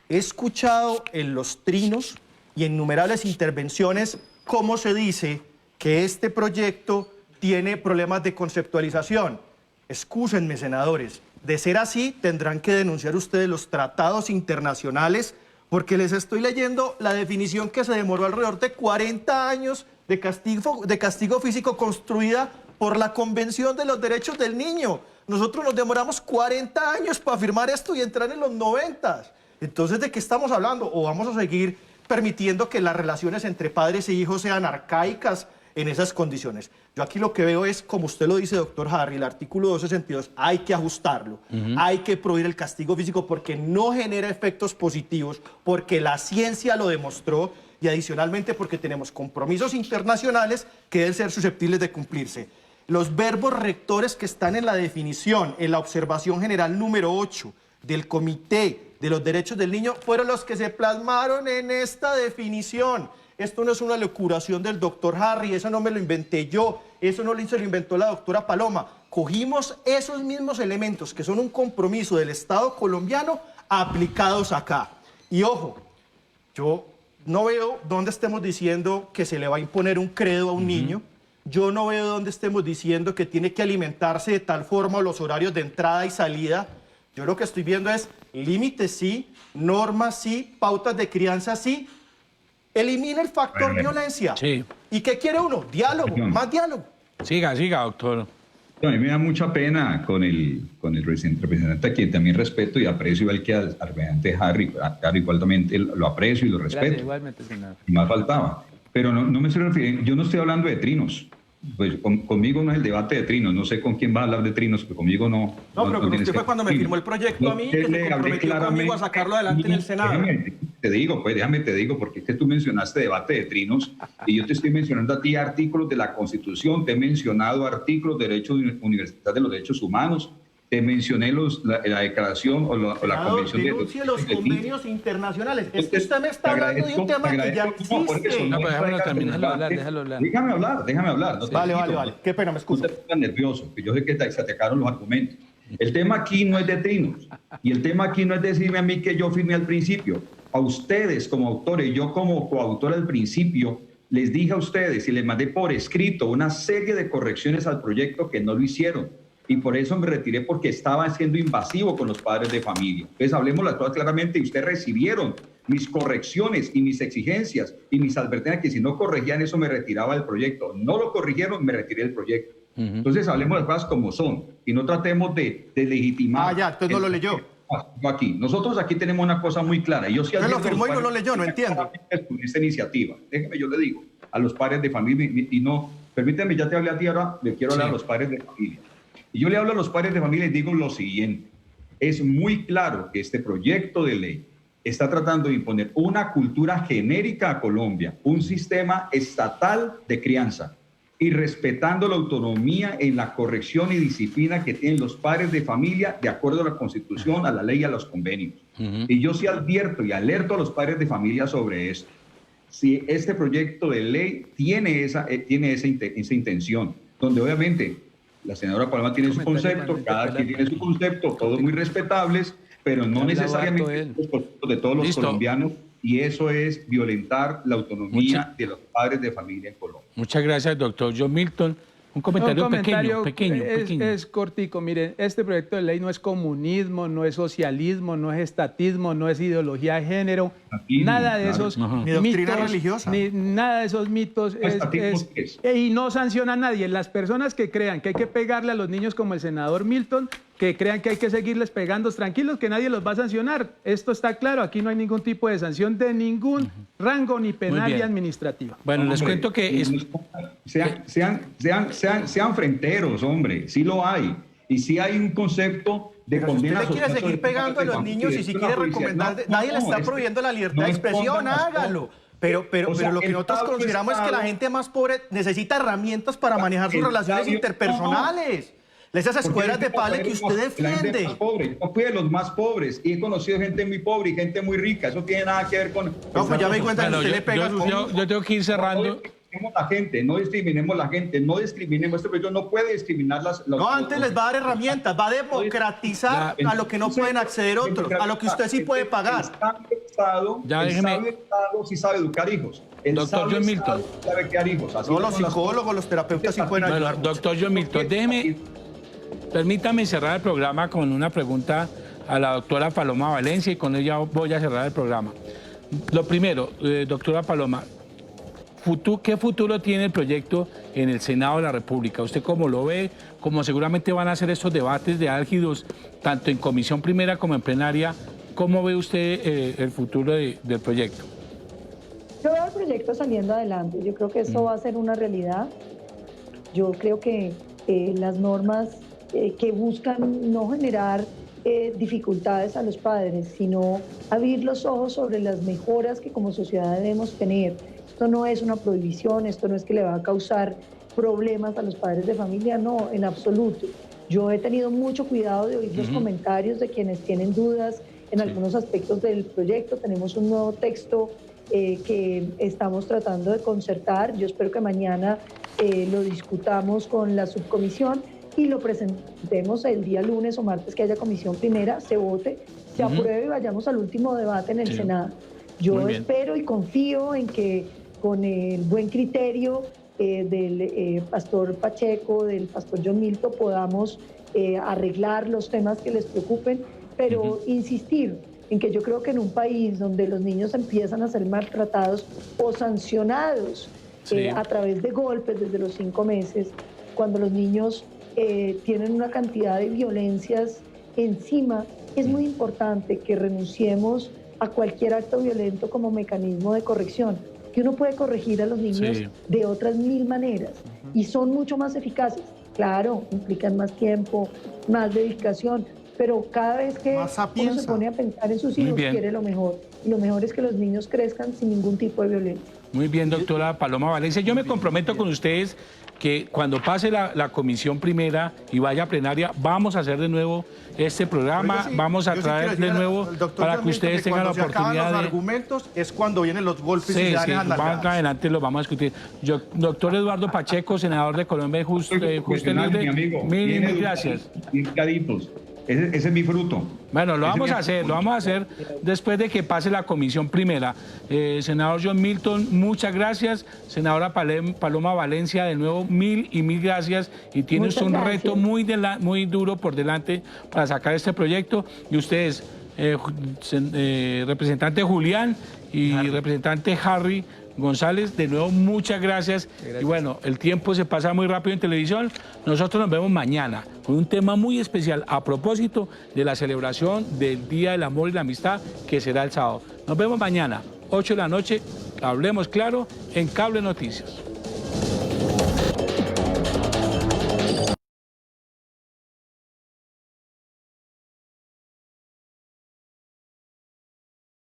he escuchado en los trinos y en innumerables intervenciones cómo se dice que este proyecto tiene problemas de conceptualización. Excúsenme, senadores. De ser así, tendrán que denunciar ustedes los tratados internacionales, porque les estoy leyendo la definición que se demoró alrededor de 40 años de castigo físico construida por la Convención de los Derechos del Niño. Nosotros nos demoramos 40 años para firmar esto y entrar en los 90. Entonces, ¿de qué estamos hablando? ¿O vamos a seguir permitiendo que las relaciones entre padres e hijos sean arcaicas en esas condiciones? Yo aquí lo que veo es, como usted lo dice, doctor Harry, el artículo 1262, hay que ajustarlo, hay que prohibir el castigo físico porque no genera efectos positivos, porque la ciencia lo demostró y adicionalmente porque tenemos compromisos internacionales que deben ser susceptibles de cumplirse. Los verbos rectores que están en la definición, en la observación general número 8 del Comité de los Derechos del Niño, fueron los que se plasmaron en esta definición. Esto no es una locuración del doctor Harry, eso no me lo inventé yo, eso no se lo inventó la doctora Paloma. Cogimos esos mismos elementos que son un compromiso del Estado colombiano aplicados acá. Y ojo, yo no veo dónde estemos diciendo que se le va a imponer un credo a un niño, yo no veo dónde estemos diciendo que tiene que alimentarse de tal forma los horarios de entrada y salida. Yo lo que estoy viendo es límites sí, normas sí, pautas de crianza sí. Elimina el factor violencia. Sí. ¿Y qué quiere uno? Diálogo, más diálogo. Siga, doctor. A mí me da mucha pena con el representante a quien también respeto y aprecio, igual que al representante Harry, igual también lo aprecio y lo respeto. Gracias, igualmente, senador. Y más faltaba. Pero no me estoy refiriendo, yo no estoy hablando de trinos, Pues conmigo no es el debate de trinos, no sé con quién va a hablar de trinos, pero conmigo no. No, pero con usted fue cuando me firmó el proyecto a mí, que se comprometió conmigo a sacarlo adelante en el Senado. Déjame te digo, porque es que tú mencionaste debate de trinos y yo te estoy mencionando a ti artículos de la Constitución, te he mencionado artículos de Derecho Universal de los Derechos Humanos, te mencioné la declaración o la convención denuncie los convenios internacionales. Es que usted me está hablando de un tema que ya existe. No, pero déjalo hablar. Déjame hablar. No vale. Qué pena, me excuso. No te pongas nervioso, que yo sé que se atacaron los argumentos. El tema aquí no es de trinos. Y el tema aquí no es decirme a mí que yo firmé al principio. A ustedes como autores, yo como coautor al principio, les dije a ustedes y les mandé por escrito una serie de correcciones al proyecto que no lo hicieron. Y por eso me retiré, porque estaba siendo invasivo con los padres de familia. Entonces, hablemos las cosas claramente, y ustedes recibieron mis correcciones y mis exigencias y mis advertencias que si no corregían eso me retiraba del proyecto. No lo corrigieron, me retiré del proyecto. Entonces, hablemos las cosas como son y no tratemos de legitimar. Entonces no lo leyó. Nosotros aquí tenemos una cosa muy clara. Yo sí lo firmó y no lo leyó, no entiendo. Con esta iniciativa, déjeme, yo le digo a los padres de familia, y no, permíteme, ya te hablé a ti, ahora le quiero hablar a los padres de familia. Y yo le hablo a los padres de familia y digo lo siguiente: es muy claro que este proyecto de ley está tratando de imponer una cultura genérica a Colombia, un sistema estatal de crianza, y respetando la autonomía en la corrección y disciplina que tienen los padres de familia de acuerdo a la Constitución, a la ley y a los convenios. Y yo sí advierto y alerto a los padres de familia sobre esto. Si este proyecto de ley tiene esa intención, donde obviamente la senadora Paloma tiene su concepto, cada quien tiene su concepto, todos muy respetables, pero no necesariamente los conceptos de todos los colombianos, y eso es violentar la autonomía de los padres de familia en Colombia. Muchas gracias, doctor John Milton. Un comentario pequeño. Es cortico. Miren, este proyecto de ley no es comunismo, no es socialismo, no es estatismo, no es ideología de género, nada de esos ni doctrina religiosa. Ni nada de esos mitos. Y no sanciona a nadie. Las personas que crean que hay que pegarle a los niños como el senador Milton, que crean que hay que seguirles pegando, tranquilos, que nadie los va a sancionar. Esto está claro, aquí no hay ningún tipo de sanción de ningún rango, ni penal ni administrativa. Bueno, les cuento que... Sean fronteros, hombre, sí lo hay. Y sí hay un concepto de condena. Si usted quiere seguir pegando a los niños y si quiere recomendar, nadie le está prohibiendo la libertad de expresión, hágalo. Pero lo que nosotros consideramos es que la gente más pobre necesita herramientas para manejar sus relaciones interpersonales. Esas escuelas de padre que usted defiende. Yo fui de los más pobres y he conocido gente muy pobre y gente muy rica. Eso tiene nada que ver con... No, pues ya me di cuenta que usted le pega. Yo tengo que ir cerrando. No discriminemos la gente, no discriminemos. Este proyecto no puede discriminar No, antes les va a dar herramientas, va a democratizar a lo que no pueden acceder otros, a lo que usted sí puede pagar. El Estado sí sabe educar hijos. El doctor John Milton sabe criar hijos. No, los psicólogos, los terapeutas sí pueden ayudar. Doctor John Milton, permítame cerrar el programa con una pregunta a la doctora Paloma Valencia y con ella voy a cerrar el programa. Lo primero, doctora Paloma, ¿qué futuro tiene el proyecto en el Senado de la República? ¿Usted cómo lo ve? Como seguramente van a hacer estos debates de álgidos, tanto en comisión primera como en plenaria, ¿cómo ve usted el futuro del proyecto? Yo veo el proyecto saliendo adelante. Yo creo que esto va a ser una realidad. Yo creo que las normas que buscan no generar dificultades a los padres, sino abrir los ojos sobre las mejoras que como sociedad debemos tener. Esto no es una prohibición, esto no es que le va a causar problemas a los padres de familia, no, en absoluto. Yo he tenido mucho cuidado de oír los comentarios de quienes tienen dudas en algunos aspectos del proyecto. Tenemos un nuevo texto que estamos tratando de concertar. Yo espero que mañana lo discutamos con la subcomisión y lo presentemos el día lunes o martes que haya comisión primera, se vote, se apruebe y vayamos al último debate en el Senado. Yo espero y confío en que con el buen criterio del pastor Pacheco, del pastor John Milton, podamos arreglar los temas que les preocupen, pero insistir en que yo creo que en un país donde los niños empiezan a ser maltratados o sancionados a través de golpes desde los 5 meses, cuando los niños tienen una cantidad de violencias encima, es muy importante que renunciemos a cualquier acto violento como mecanismo de corrección. que uno puede corregir a los niños Sí. de otras 1000 maneras y son mucho más eficaces. Claro, implican más tiempo, más dedicación, pero cada vez que Más uno sapienza. se pone a pensar en sus Muy hijos, bien. quiere lo mejor. Y lo mejor es que los niños crezcan sin ningún tipo de violencia. Muy bien, doctora Paloma Valencia. Yo me comprometo con ustedes que cuando pase la comisión primera y vaya a plenaria, vamos a hacer de nuevo este programa, Pero yo sí- vamos a yo sí traer quiero de decirle nuevo al doctor para John que ustedes Milton tengan la cuando se acaban oportunidad los de... argumentos es cuando vienen los golpes y Sí, se dan sí, esas más nalgadas. adelante lo vamos a discutir. Doctor Eduardo Pacheco, senador de Colombia Justo y Profesional, Libre, mi amigo. mil Bien gracias. educaditos. Ese es mi fruto. Bueno, lo Ese vamos es a mi hacer, fruto. lo vamos a hacer después de que pase la comisión primera. Senador John Milton, muchas gracias. Senadora Paloma Valencia, de nuevo, mil gracias. Y tienes Muchas un gracias. reto muy duro por delante para sacar este proyecto. Y ustedes, representante Julián y representante Harry González, de nuevo muchas gracias. Y bueno, el tiempo se pasa muy rápido en televisión. Nosotros nos vemos mañana con un tema muy especial a propósito de la celebración del Día del Amor y la Amistad, que será el sábado. Nos vemos mañana, 8 de la noche, Hablemos Claro, en Cable Noticias.